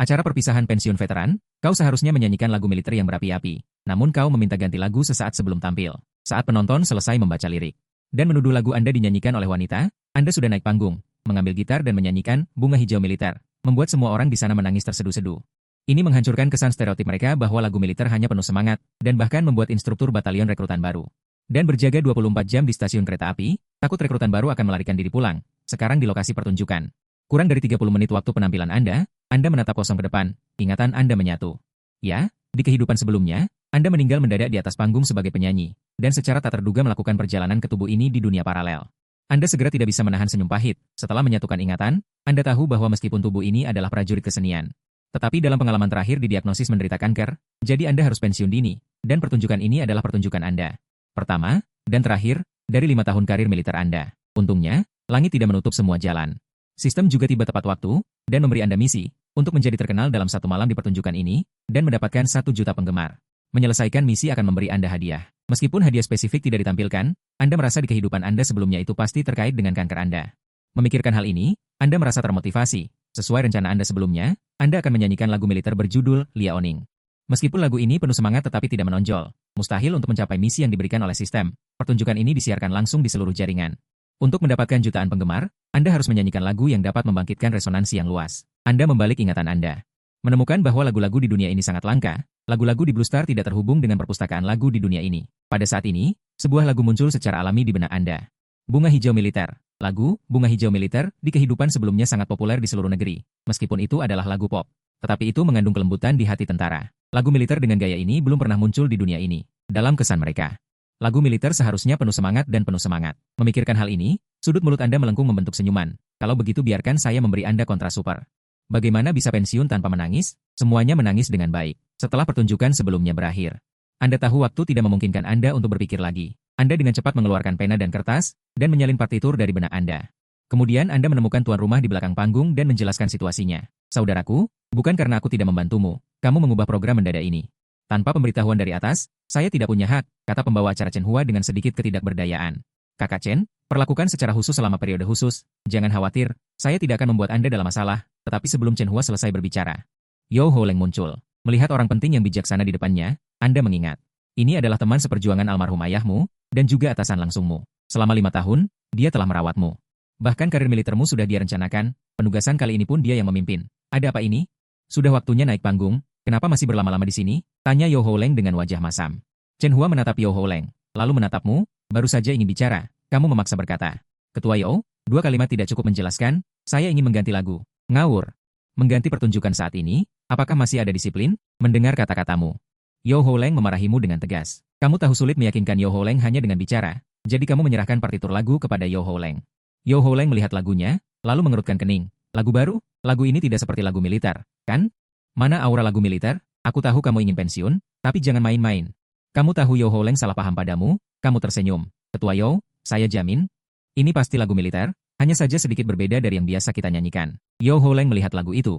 Acara perpisahan pensiun veteran, kau seharusnya menyanyikan lagu militer yang berapi-api. Namun kau meminta ganti lagu sesaat sebelum tampil. Saat penonton selesai membaca lirik dan menuduh lagu Anda dinyanyikan oleh wanita, Anda sudah naik panggung, mengambil gitar dan menyanyikan Bunga Hijau Militer, membuat semua orang di sana menangis terseduh-seduh. Ini menghancurkan kesan stereotip mereka bahwa lagu militer hanya penuh semangat, dan bahkan membuat instruktur batalion rekrutan baru dan berjaga 24 jam di stasiun kereta api, takut rekrutan baru akan melarikan diri pulang. Sekarang di lokasi pertunjukan. Kurang dari 30 menit waktu penampilan Anda menatap kosong ke depan, ingatan Anda menyatu. Ya, di kehidupan sebelumnya, Anda meninggal mendadak di atas panggung sebagai penyanyi, dan secara tak terduga melakukan perjalanan ke tubuh ini di dunia paralel. Anda segera tidak bisa menahan senyum pahit. Setelah menyatukan ingatan, Anda tahu bahwa meskipun tubuh ini adalah prajurit kesenian, tetapi dalam pengalaman terakhir didiagnosis menderita kanker, jadi Anda harus pensiun dini, dan pertunjukan ini adalah pertunjukan Anda pertama dan terakhir dari 5 tahun karir militer Anda. Untungnya, langit tidak menutup semua jalan. Sistem juga tiba tepat waktu, dan memberi Anda misi untuk menjadi terkenal dalam satu malam di pertunjukan ini, dan mendapatkan 1 juta penggemar. Menyelesaikan misi akan memberi Anda hadiah. Meskipun hadiah spesifik tidak ditampilkan, Anda merasa di kehidupan Anda sebelumnya itu pasti terkait dengan kanker Anda. Memikirkan hal ini, Anda merasa termotivasi. Sesuai rencana Anda sebelumnya, Anda akan menyanyikan lagu militer berjudul Lia Oning. Meskipun lagu ini penuh semangat tetapi tidak menonjol, mustahil untuk mencapai misi yang diberikan oleh sistem. Pertunjukan ini disiarkan langsung di seluruh jaringan. Untuk mendapatkan jutaan penggemar, Anda harus menyanyikan lagu yang dapat membangkitkan resonansi yang luas. Anda membalik ingatan Anda. Menemukan bahwa lagu-lagu di dunia ini sangat langka, lagu-lagu di Blue Star tidak terhubung dengan perpustakaan lagu di dunia ini. Pada saat ini, sebuah lagu muncul secara alami di benak Anda. Bunga Hijau Militer. Lagu Bunga Hijau Militer di kehidupan sebelumnya sangat populer di seluruh negeri, meskipun itu adalah lagu pop. Tetapi itu mengandung kelembutan di hati tentara. Lagu militer dengan gaya ini belum pernah muncul di dunia ini. Dalam kesan mereka, lagu militer seharusnya penuh semangat dan penuh semangat. Memikirkan hal ini, sudut mulut Anda melengkung membentuk senyuman. Kalau begitu biarkan saya memberi Anda kontra super. Bagaimana bisa pensiun tanpa menangis? Semuanya menangis dengan baik. Setelah pertunjukan sebelumnya berakhir, Anda tahu waktu tidak memungkinkan Anda untuk berpikir lagi. Anda dengan cepat mengeluarkan pena dan kertas, dan menyalin partitur dari benak Anda. Kemudian Anda menemukan tuan rumah di belakang panggung dan menjelaskan situasinya. Saudaraku, bukan karena aku tidak membantumu, kamu mengubah program mendadak ini. Tanpa pemberitahuan dari atas, saya tidak punya hak, kata pembawa acara Chen Hua dengan sedikit ketidakberdayaan. Kakak Chen, perlakukan secara khusus selama periode khusus. Jangan khawatir, saya tidak akan membuat Anda dalam masalah. Tetapi sebelum Chen Hua selesai berbicara, Yo Ho Leng muncul. Melihat orang penting yang bijaksana di depannya, Anda mengingat. Ini adalah teman seperjuangan almarhum ayahmu, dan juga atasan langsungmu. Selama 5 tahun, dia telah merawatmu. Bahkan karir militermu sudah dia rencanakan, penugasan kali ini pun dia yang memimpin. Ada apa ini? Sudah waktunya naik panggung, kenapa masih berlama-lama di sini? Tanya Yo Ho Leng dengan wajah masam. Chen Hua menatap Yo Ho Leng, lalu menatapmu, baru saja ingin bicara, kamu memaksa berkata. Ketua Yo, 2 kalimat tidak cukup menjelaskan, saya ingin mengganti lagu. Ngawur. Mengganti pertunjukan saat ini, apakah masih ada disiplin? Mendengar kata-katamu. Yo Ho Leng memarahimu dengan tegas. Kamu tahu sulit meyakinkan Yo Ho Leng hanya dengan bicara, jadi kamu menyerahkan partitur lagu kepada Yo Ho Leng. Yo Ho Leng melihat lagunya, lalu mengerutkan kening. Lagu baru? Lagu ini tidak seperti lagu militer, kan? Mana aura lagu militer? Aku tahu kamu ingin pensiun, tapi jangan main-main. Kamu tahu Yo Ho Leng salah paham padamu? Kamu tersenyum. Ketua Yo, saya jamin. Ini pasti lagu militer, hanya saja sedikit berbeda dari yang biasa kita nyanyikan. Yo Ho Leng melihat lagu itu,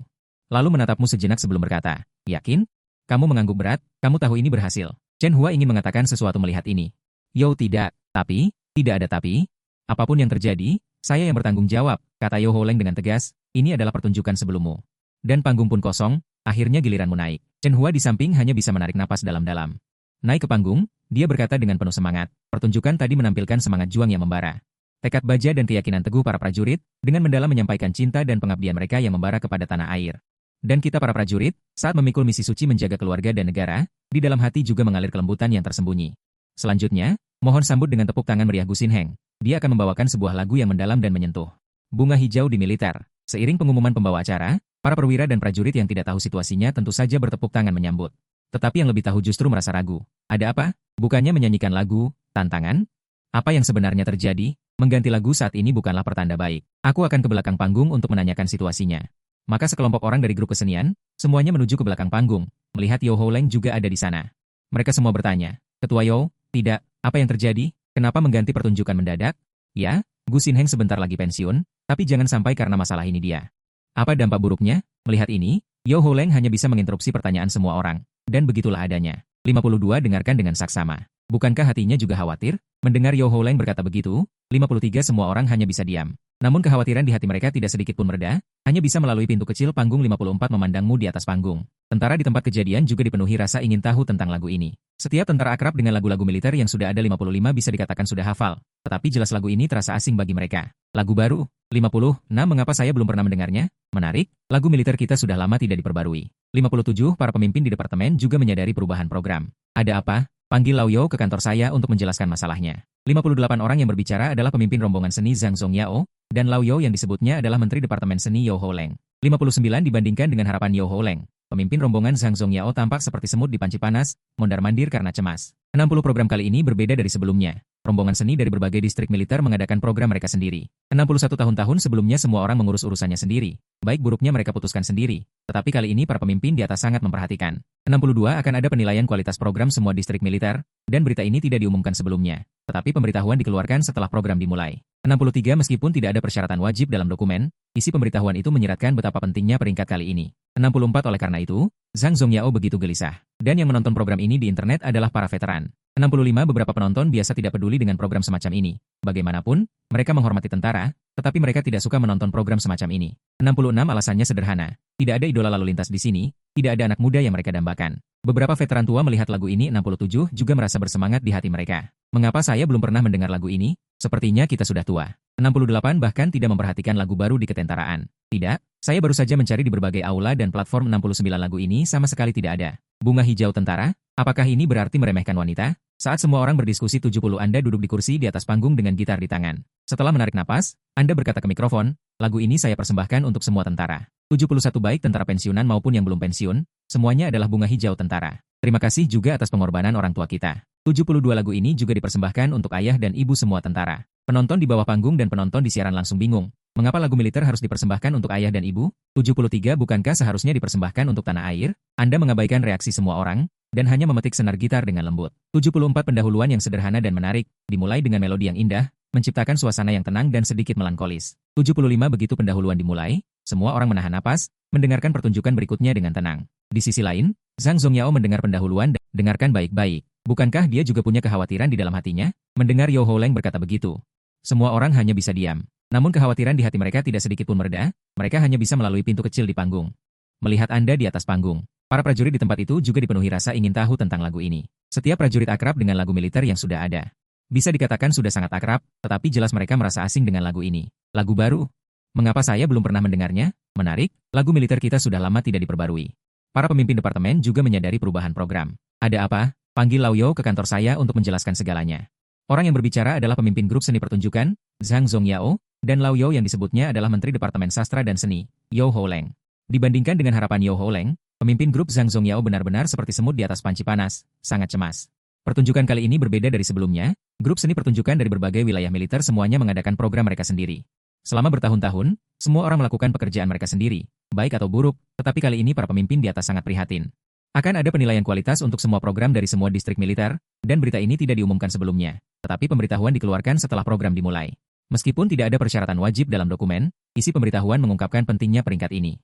lalu menatapmu sejenak sebelum berkata, yakin? Kamu mengangguk berat, kamu tahu ini berhasil. Chen Hua ingin mengatakan sesuatu melihat ini. Yo tidak, tapi, tidak ada tapi. Apapun yang terjadi, saya yang bertanggung jawab, kata Yo Ho Leng dengan tegas, ini adalah pertunjukan sebelummu. Dan panggung pun kosong, akhirnya giliranmu naik. Chen Hua di samping hanya bisa menarik napas dalam-dalam. Naik ke panggung, dia berkata dengan penuh semangat, pertunjukan tadi menampilkan semangat juang yang membara. Tekad baja dan keyakinan teguh para prajurit, dengan mendalam menyampaikan cinta dan pengabdian mereka yang membara kepada tanah air. Dan kita para prajurit, saat memikul misi suci menjaga keluarga dan negara, di dalam hati juga mengalir kelembutan yang tersembunyi. Selanjutnya, mohon sambut dengan tepuk tangan meriah Gu Xin Heng. Dia akan membawakan sebuah lagu yang mendalam dan menyentuh. Bunga Hijau di Militer. Seiring pengumuman pembawa acara, para perwira dan prajurit yang tidak tahu situasinya tentu saja bertepuk tangan menyambut. Tetapi yang lebih tahu justru merasa ragu. Ada apa? Bukannya menyanyikan lagu, tantangan? Apa yang sebenarnya terjadi? Mengganti lagu saat ini bukanlah pertanda baik. Aku akan ke belakang panggung untuk menanyakan situasinya. Maka sekelompok orang dari grup kesenian, semuanya menuju ke belakang panggung, melihat Yo Ho Leng juga ada di sana. Mereka semua bertanya, Ketua Yo, tidak, apa yang terjadi? Kenapa mengganti pertunjukan mendadak? Ya, Gu Xin Heng sebentar lagi pensiun, tapi jangan sampai karena masalah ini dia. Apa dampak buruknya? Melihat ini, Yo Ho Leng hanya bisa menginterupsi pertanyaan semua orang, dan begitulah adanya. 52 dengarkan dengan saksama. Bukankah hatinya juga khawatir? Mendengar Yo Ho Leng berkata begitu, 53 semua orang hanya bisa diam. Namun kekhawatiran di hati mereka tidak sedikit pun mereda, hanya bisa melalui pintu kecil panggung 54 memandangmu di atas panggung. Tentara di tempat kejadian juga dipenuhi rasa ingin tahu tentang lagu ini. Setiap tentara akrab dengan lagu-lagu militer yang sudah ada 55 bisa dikatakan sudah hafal, tetapi jelas lagu ini terasa asing bagi mereka. Lagu baru, 56, mengapa saya belum pernah mendengarnya? Menarik, lagu militer kita sudah lama tidak diperbarui. 57, para pemimpin di departemen juga menyadari perubahan program. Ada apa? Panggil Lao Yo ke kantor saya untuk menjelaskan masalahnya. 58 orang yang berbicara adalah pemimpin rombongan seni Zhang Zongyao, dan Lao Yo yang disebutnya adalah Menteri Departemen Seni Yo Ho Leng. 59 dibandingkan dengan harapan Yo Ho Leng. Pemimpin rombongan Zhang Zongyao tampak seperti semut di panci panas, mondar-mandir karena cemas. 60 program kali ini berbeda dari sebelumnya. Rombongan seni dari berbagai distrik militer mengadakan program mereka sendiri. 61 tahun-tahun sebelumnya semua orang mengurus urusannya sendiri. Baik buruknya mereka putuskan sendiri. Tetapi kali ini para pemimpin di atas sangat memperhatikan. 62 akan ada penilaian kualitas program semua distrik militer, dan berita ini tidak diumumkan sebelumnya. Tetapi pemberitahuan dikeluarkan setelah program dimulai. 63 meskipun tidak ada persyaratan wajib dalam dokumen, isi pemberitahuan itu menyiratkan betapa pentingnya peringkat kali ini. 64 oleh karena itu, Zhang Zongyao begitu gelisah. Dan yang menonton program ini di internet adalah para veteran. 65 beberapa penonton biasa tidak peduli dengan program semacam ini. Bagaimanapun, mereka menghormati tentara, tetapi mereka tidak suka menonton program semacam ini. 66 alasannya sederhana. Tidak ada idola lalu lintas di sini, tidak ada anak muda yang mereka dambakan. Beberapa veteran tua melihat lagu ini 67 juga merasa bersemangat di hati mereka. Mengapa saya belum pernah mendengar lagu ini? Sepertinya kita sudah tua. 68 bahkan tidak memperhatikan lagu baru di ketentaraan. Tidak, saya baru saja mencari di berbagai aula dan platform 69 lagu ini sama sekali tidak ada. Bunga hijau tentara? Apakah ini berarti meremehkan wanita? Saat semua orang berdiskusi 70 Anda duduk di kursi di atas panggung dengan gitar di tangan. Setelah menarik napas, Anda berkata ke mikrofon, lagu ini saya persembahkan untuk semua tentara. 71 baik tentara pensiunan maupun yang belum pensiun, semuanya adalah bunga hijau tentara. Terima kasih juga atas pengorbanan orang tua kita. 72 lagu ini juga dipersembahkan untuk ayah dan ibu semua tentara. Penonton di bawah panggung dan penonton di siaran langsung bingung. Mengapa lagu militer harus dipersembahkan untuk ayah dan ibu? 73 bukankah seharusnya dipersembahkan untuk tanah air? Anda mengabaikan reaksi semua orang, dan hanya memetik senar gitar dengan lembut. 74 pendahuluan yang sederhana dan menarik, dimulai dengan melodi yang indah, menciptakan suasana yang tenang dan sedikit melankolis. 75 begitu pendahuluan dimulai, semua orang menahan napas, mendengarkan pertunjukan berikutnya dengan tenang. Di sisi lain, Zhang Zongyao mendengar pendahuluan dan dengarkan baik-baik. Bukankah dia juga punya kekhawatiran di dalam hatinya? Mendengar Yo Ho Leng berkata begitu, semua orang hanya bisa diam. Namun kekhawatiran di hati mereka tidak sedikit pun mereda, mereka hanya bisa melalui pintu kecil di panggung. Melihat Anda di atas panggung, para prajurit di tempat itu juga dipenuhi rasa ingin tahu tentang lagu ini. Setiap prajurit akrab dengan lagu militer yang sudah ada. Bisa dikatakan sudah sangat akrab, tetapi jelas mereka merasa asing dengan lagu ini. Lagu baru? Mengapa saya belum pernah mendengarnya? Menarik, lagu militer kita sudah lama tidak diperbarui. Para pemimpin departemen juga menyadari perubahan program. Ada apa? Panggil Lao Yo ke kantor saya untuk menjelaskan segalanya. Orang yang berbicara adalah pemimpin grup seni pertunjukan, Zhang Zongyao, dan Lao Yo yang disebutnya adalah Menteri Departemen Sastra dan Seni, Yo Ho Leng. Dibandingkan dengan harapan Yo Ho Leng, pemimpin grup Zhang Zongyao benar-benar seperti semut di atas panci panas, sangat cemas. Pertunjukan kali ini berbeda dari sebelumnya, grup seni pertunjukan dari berbagai wilayah militer semuanya mengadakan program mereka sendiri. Selama bertahun-tahun, semua orang melakukan pekerjaan mereka sendiri, baik atau buruk, tetapi kali ini para pemimpin di atas sangat prihatin. Akan ada penilaian kualitas untuk semua program dari semua distrik militer, dan berita ini tidak diumumkan sebelumnya, tetapi pemberitahuan dikeluarkan setelah program dimulai. Meskipun tidak ada persyaratan wajib dalam dokumen, isi pemberitahuan mengungkapkan pentingnya peringkat ini.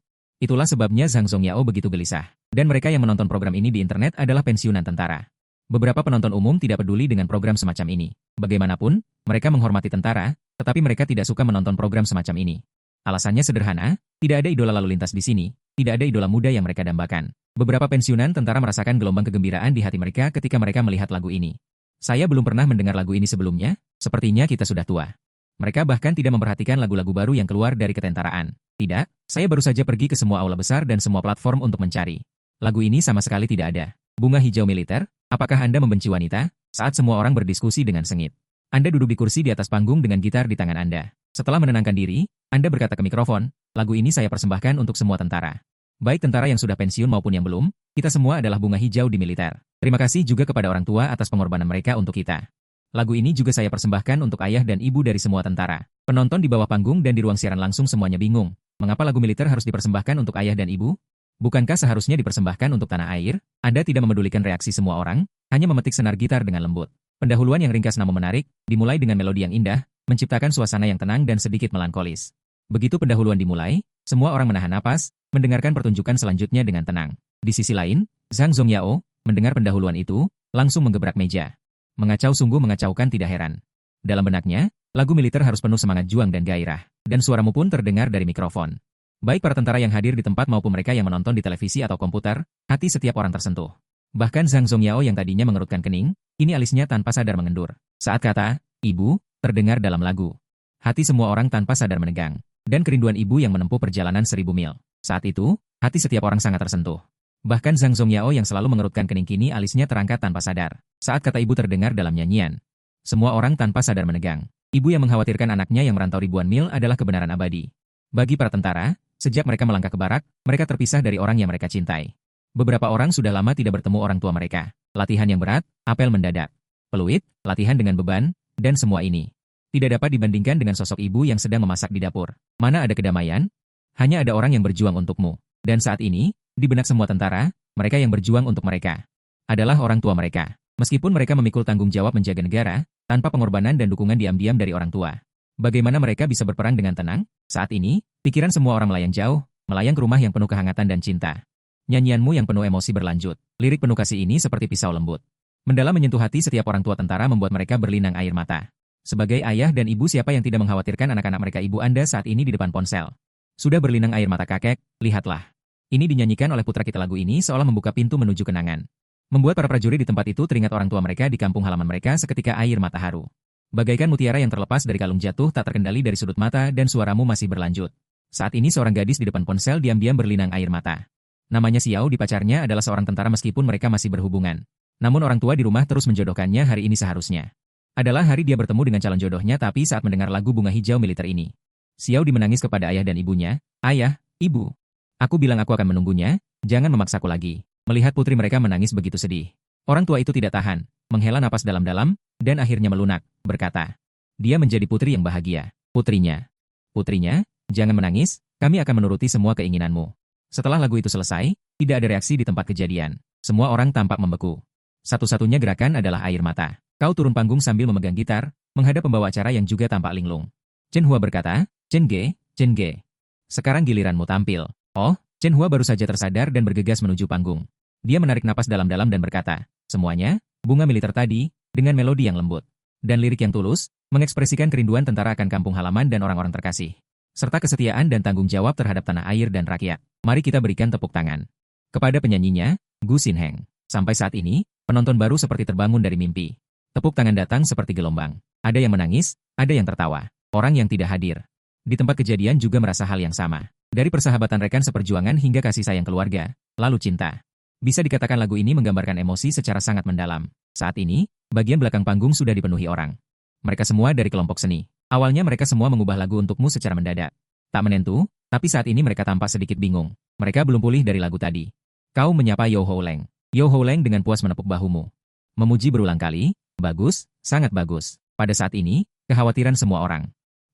Itulah sebabnya Zhang Zongyao begitu gelisah, dan mereka yang menonton program ini di internet adalah pensiunan tentara. Beberapa penonton umum tidak peduli dengan program semacam ini. Bagaimanapun, mereka menghormati tentara, tetapi mereka tidak suka menonton program semacam ini. Alasannya sederhana, tidak ada idola lalu lintas di sini, tidak ada idola muda yang mereka dambakan. Beberapa pensiunan tentara merasakan gelombang kegembiraan di hati mereka ketika mereka melihat lagu ini. Saya belum pernah mendengar lagu ini sebelumnya, sepertinya kita sudah tua. Mereka bahkan tidak memperhatikan lagu-lagu baru yang keluar dari ketentaraan. Tidak, saya baru saja pergi ke semua aula besar dan semua platform untuk mencari. Lagu ini sama sekali tidak ada. Bunga hijau militer, apakah Anda membenci wanita? Saat semua orang berdiskusi dengan sengit. Anda duduk di kursi di atas panggung dengan gitar di tangan Anda. Setelah menenangkan diri, Anda berkata ke mikrofon, lagu ini saya persembahkan untuk semua tentara. Baik tentara yang sudah pensiun maupun yang belum, kita semua adalah bunga hijau di militer. Terima kasih juga kepada orang tua atas pengorbanan mereka untuk kita. Lagu ini juga saya persembahkan untuk ayah dan ibu dari semua tentara. Penonton di bawah panggung dan di ruang siaran langsung semuanya bingung. Mengapa lagu militer harus dipersembahkan untuk ayah dan ibu? Bukankah seharusnya dipersembahkan untuk tanah air? Anda tidak memedulikan reaksi semua orang, hanya memetik senar gitar dengan lembut. Pendahuluan yang ringkas namun menarik, dimulai dengan melodi yang indah, menciptakan suasana yang tenang dan sedikit melankolis. Begitu pendahuluan dimulai, semua orang menahan napas, mendengarkan pertunjukan selanjutnya dengan tenang. Di sisi lain, Zhang Zongyao, mendengar pendahuluan itu, langsung menggebrak meja. Mengacau sungguh mengacaukan tidak heran. Dalam benaknya, Lagu militer harus penuh semangat juang dan gairah. Dan suaramu pun terdengar dari mikrofon. Baik para tentara yang hadir di tempat maupun mereka yang menonton di televisi atau komputer, hati setiap orang tersentuh. Bahkan Zhang Zongyao yang tadinya mengerutkan kening, ini alisnya tanpa sadar mengendur. Saat kata, "Ibu," terdengar dalam lagu. Hati semua orang tanpa sadar menegang. Dan kerinduan ibu yang menempuh perjalanan 1000 mil. Saat itu, hati setiap orang sangat tersentuh. Bahkan Zhang Zongyao yang selalu mengerutkan kening kini alisnya terangkat tanpa sadar. Saat kata ibu terdengar dalam nyanyian. Semua orang tanpa sadar menegang. Ibu yang mengkhawatirkan anaknya yang merantau ribuan mil adalah kebenaran abadi. Bagi para tentara, sejak mereka melangkah ke barak, mereka terpisah dari orang yang mereka cintai. Beberapa orang sudah lama tidak bertemu orang tua mereka. Latihan yang berat, apel mendadak. Peluit, latihan dengan beban, dan semua ini tidak dapat dibandingkan dengan sosok ibu yang sedang memasak di dapur. Mana ada kedamaian? Hanya ada orang yang berjuang untukmu. Dan saat ini, di benak semua tentara, mereka yang berjuang untuk mereka adalah orang tua mereka. Meskipun mereka memikul tanggung jawab menjaga negara, tanpa pengorbanan dan dukungan diam-diam dari orang tua. Bagaimana mereka bisa berperang dengan tenang? Saat ini, pikiran semua orang melayang jauh, melayang ke rumah yang penuh kehangatan dan cinta. Nyanyianmu yang penuh emosi berlanjut. Lirik penuh kasih ini seperti pisau lembut. Mendalam menyentuh hati setiap orang tua tentara membuat mereka berlinang air mata. Sebagai ayah dan ibu siapa yang tidak mengkhawatirkan anak-anak mereka ibu Anda saat ini di depan ponsel. Sudah berlinang air mata kakek, lihatlah. Ini dinyanyikan oleh putra kita lagu ini seolah membuka pintu menuju kenangan. Membuat para prajurit di tempat itu teringat orang tua mereka di kampung halaman mereka seketika air mata haru. Bagaikan mutiara yang terlepas dari kalung jatuh tak terkendali dari sudut mata dan suaramu masih berlanjut. Saat ini seorang gadis di depan ponsel diam-diam berlinang air mata. Namanya Xiao di pacarnya adalah seorang tentara meskipun mereka masih berhubungan. Namun orang tua di rumah terus menjodohkannya hari ini seharusnya. Adalah hari dia bertemu dengan calon jodohnya tapi saat mendengar lagu bunga hijau militer ini. Xiao menangis kepada ayah dan ibunya. Ayah, ibu. Aku bilang aku akan menunggunya, jangan memaksaku lagi. Melihat putri mereka menangis begitu sedih. Orang tua itu tidak tahan, menghela napas dalam-dalam, dan akhirnya melunak, berkata. Dia menjadi putri yang bahagia. Putrinya. Putrinya, jangan menangis, kami akan menuruti semua keinginanmu. Setelah lagu itu selesai, tidak ada reaksi di tempat kejadian. Semua orang tampak membeku. Satu-satunya gerakan adalah air mata. Kau turun panggung sambil memegang gitar, menghadap pembawa acara yang juga tampak linglung. Chen Hua berkata, Chen Ge. Sekarang giliranmu tampil. Oh, Chen Hua baru saja tersadar dan bergegas menuju panggung. Dia menarik napas dalam-dalam dan berkata, semuanya, bunga militer tadi, dengan melodi yang lembut. Dan lirik yang tulus, mengekspresikan kerinduan tentara akan kampung halaman dan orang-orang terkasih. Serta kesetiaan dan tanggung jawab terhadap tanah air dan rakyat. Mari kita berikan tepuk tangan. Kepada penyanyinya, Gu Xinheng. Sampai saat ini, penonton baru seperti terbangun dari mimpi. Tepuk tangan datang seperti gelombang. Ada yang menangis, ada yang tertawa. Orang yang tidak hadir di tempat kejadian juga merasa hal yang sama. Dari persahabatan rekan seperjuangan hingga kasih sayang keluarga, lalu cinta. Bisa dikatakan lagu ini menggambarkan emosi secara sangat mendalam. Saat ini, bagian belakang panggung sudah dipenuhi orang. Mereka semua dari kelompok seni. Awalnya mereka semua mengubah lagu untukmu secara mendadak. Tak menentu, tapi saat ini mereka tampak sedikit bingung. Mereka belum pulih dari lagu tadi. Kau menyapa Yo Ho Leng. Yo Ho Leng dengan puas menepuk bahumu. Memuji berulang kali, bagus, sangat bagus. Pada saat ini, kekhawatiran semua orang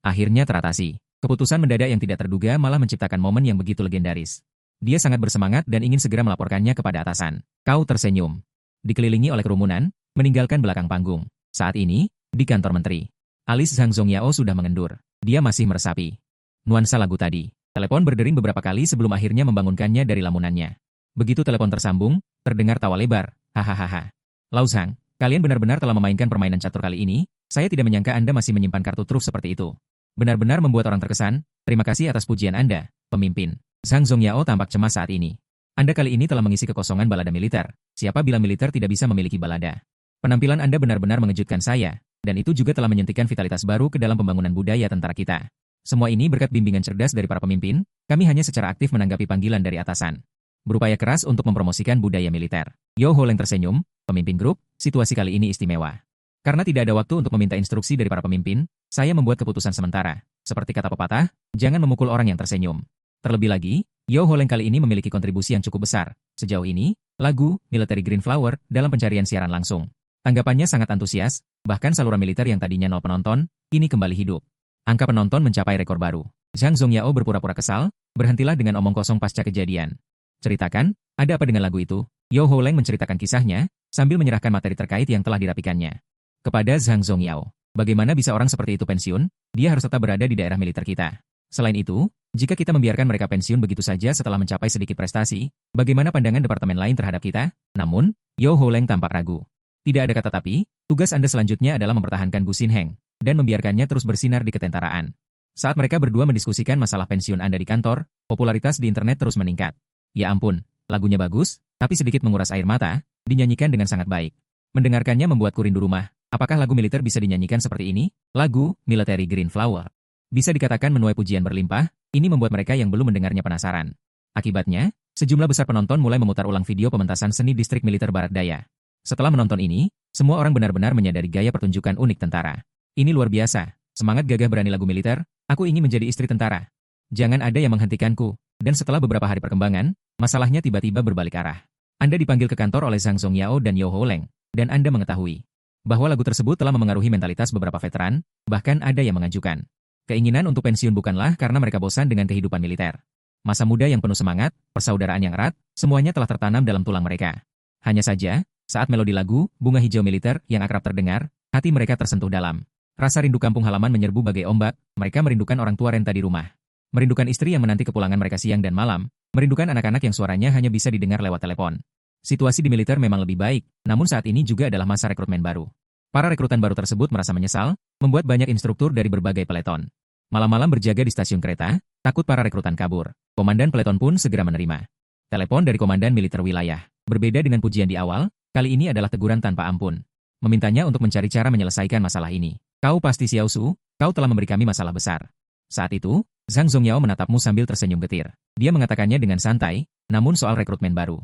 akhirnya teratasi. Keputusan mendadak yang tidak terduga malah menciptakan momen yang begitu legendaris. Dia sangat bersemangat dan ingin segera melaporkannya kepada atasan. Kau tersenyum. Dikelilingi oleh kerumunan, meninggalkan belakang panggung. Saat ini, di kantor menteri. Alis Zhang Zongyao sudah mengendur. Dia masih meresapi nuansa lagu tadi. Telepon berdering beberapa kali sebelum akhirnya membangunkannya dari lamunannya. Begitu telepon tersambung, terdengar tawa lebar. Hahaha. Lau Zhang, kalian benar-benar telah memainkan permainan catur kali ini. Saya tidak menyangka Anda masih menyimpan kartu truf seperti itu. Benar-benar membuat orang terkesan. Terima kasih atas pujian Anda, pemimpin. Zhang Zongyao tampak cemas saat ini. Anda kali ini telah mengisi kekosongan balada militer. Siapa bilang militer tidak bisa memiliki balada? Penampilan Anda benar-benar mengejutkan saya, dan itu juga telah menyuntikkan vitalitas baru ke dalam pembangunan budaya tentara kita. Semua ini berkat bimbingan cerdas dari para pemimpin, kami hanya secara aktif menanggapi panggilan dari atasan. Berupaya keras untuk mempromosikan budaya militer. Yo Ho Leng tersenyum, pemimpin grup, situasi kali ini istimewa. Karena tidak ada waktu untuk meminta instruksi dari para pemimpin, saya membuat keputusan sementara. Seperti kata pepatah, jangan memukul orang yang tersenyum. Terlebih lagi, Yo Ho Leng kali ini memiliki kontribusi yang cukup besar. Sejauh ini, lagu Military Green Flower dalam pencarian siaran langsung. Tanggapannya sangat antusias, bahkan saluran militer yang tadinya 0 penonton, kini kembali hidup. Angka penonton mencapai rekor baru. Zhang Zongyao berpura-pura kesal, berhentilah dengan omong kosong pasca kejadian. Ceritakan, ada apa dengan lagu itu? Yo Ho Leng menceritakan kisahnya, sambil menyerahkan materi terkait yang telah dirapikannya kepada Zhang Zongyao. Bagaimana bisa orang seperti itu pensiun? Dia harus tetap berada di daerah militer kita. Selain itu, jika kita membiarkan mereka pensiun begitu saja setelah mencapai sedikit prestasi, bagaimana pandangan departemen lain terhadap kita? Namun, Yo Ho Leng tampak ragu. Tidak ada kata tapi, tugas Anda selanjutnya adalah mempertahankan Gu Xinheng. dan membiarkannya terus bersinar di ketentaraan. Saat mereka berdua mendiskusikan masalah pensiun Anda di kantor, popularitas di internet terus meningkat. Ya ampun, lagunya bagus, tapi sedikit menguras air mata, dinyanyikan dengan sangat baik. Mendengarkannya membuatku rindu rumah. Apakah lagu militer bisa dinyanyikan seperti ini? Lagu, Military Green Flower. Bisa dikatakan menuai pujian berlimpah, ini membuat mereka yang belum mendengarnya penasaran. Akibatnya, sejumlah besar penonton mulai memutar ulang video pementasan seni distrik militer Barat Daya. Setelah menonton ini, semua orang benar-benar menyadari gaya pertunjukan unik tentara. Ini luar biasa, semangat gagah berani lagu militer, aku ingin menjadi istri tentara. Jangan ada yang menghentikanku. Dan setelah beberapa hari perkembangan, masalahnya tiba-tiba berbalik arah. Anda dipanggil ke kantor oleh Zhang Zongyao dan Yao Holeng, dan Anda mengetahui bahwa lagu tersebut telah memengaruhi mentalitas beberapa veteran, bahkan ada yang mengajukan keinginan untuk pensiun bukanlah karena mereka bosan dengan kehidupan militer. Masa muda yang penuh semangat, persaudaraan yang erat, semuanya telah tertanam dalam tulang mereka. Hanya saja, saat melodi lagu, Bunga Hijau Militer yang akrab terdengar, hati mereka tersentuh dalam. Rasa rindu kampung halaman menyerbu bagai ombak, mereka merindukan orang tua renta di rumah. Merindukan istri yang menanti kepulangan mereka siang dan malam, merindukan anak-anak yang suaranya hanya bisa didengar lewat telepon. Situasi di militer memang lebih baik, namun saat ini juga adalah masa rekrutmen baru. Para rekrutan baru tersebut merasa menyesal, membuat banyak instruktur dari berbagai peleton. Malam-malam berjaga di stasiun kereta, takut para rekrutan kabur. Komandan peleton pun segera menerima telepon dari komandan militer wilayah. Berbeda dengan pujian di awal, kali ini adalah teguran tanpa ampun. Memintanya untuk mencari cara menyelesaikan masalah ini. Kau pasti Xiao Su, kau telah memberi kami masalah besar. Saat itu, Zhang Zongyao menatapmu sambil tersenyum getir. Dia mengatakannya dengan santai, namun soal rekrutmen baru.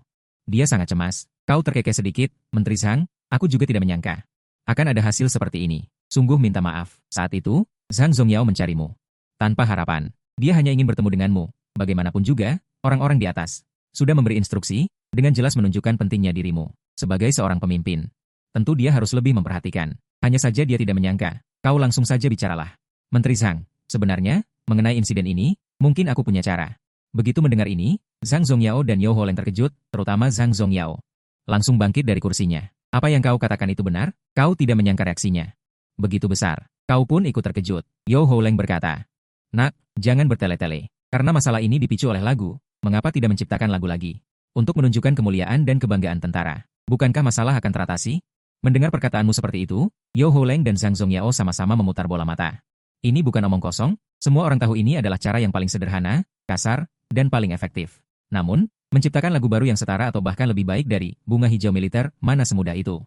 Dia sangat cemas. Kau terkekeh sedikit, Menteri Zhang, aku juga tidak menyangka akan ada hasil seperti ini. Sungguh minta maaf. Saat itu, Zhang Zongyao mencarimu tanpa harapan. Dia hanya ingin bertemu denganmu. Bagaimanapun juga, orang-orang di atas sudah memberi instruksi, dengan jelas menunjukkan pentingnya dirimu sebagai seorang pemimpin. Tentu dia harus lebih memperhatikan. Hanya saja dia tidak menyangka. Kau langsung saja bicaralah. Menteri Zhang, sebenarnya, mengenai insiden ini, mungkin aku punya cara. Begitu mendengar ini, Zhang Zongyao dan Yao Holeng terkejut, terutama Zhang Zongyao. Langsung bangkit dari kursinya. Apa yang kau katakan itu benar? Kau tidak menyangka reaksinya begitu besar. Kau pun ikut terkejut. Yao Holeng berkata, Nak, jangan bertele-tele. Karena masalah ini dipicu oleh lagu, mengapa tidak menciptakan lagu lagi? Untuk menunjukkan kemuliaan dan kebanggaan tentara. Bukankah masalah akan teratasi? Mendengar perkataanmu seperti itu, Yao Holeng dan Zhang Zongyao sama-sama memutar bola mata. Ini bukan omong kosong, semua orang tahu ini adalah cara yang paling sederhana, kasar, dan paling efektif. Namun, menciptakan lagu baru yang setara atau bahkan lebih baik dari Bunga Hijau Militer, mana semudah itu.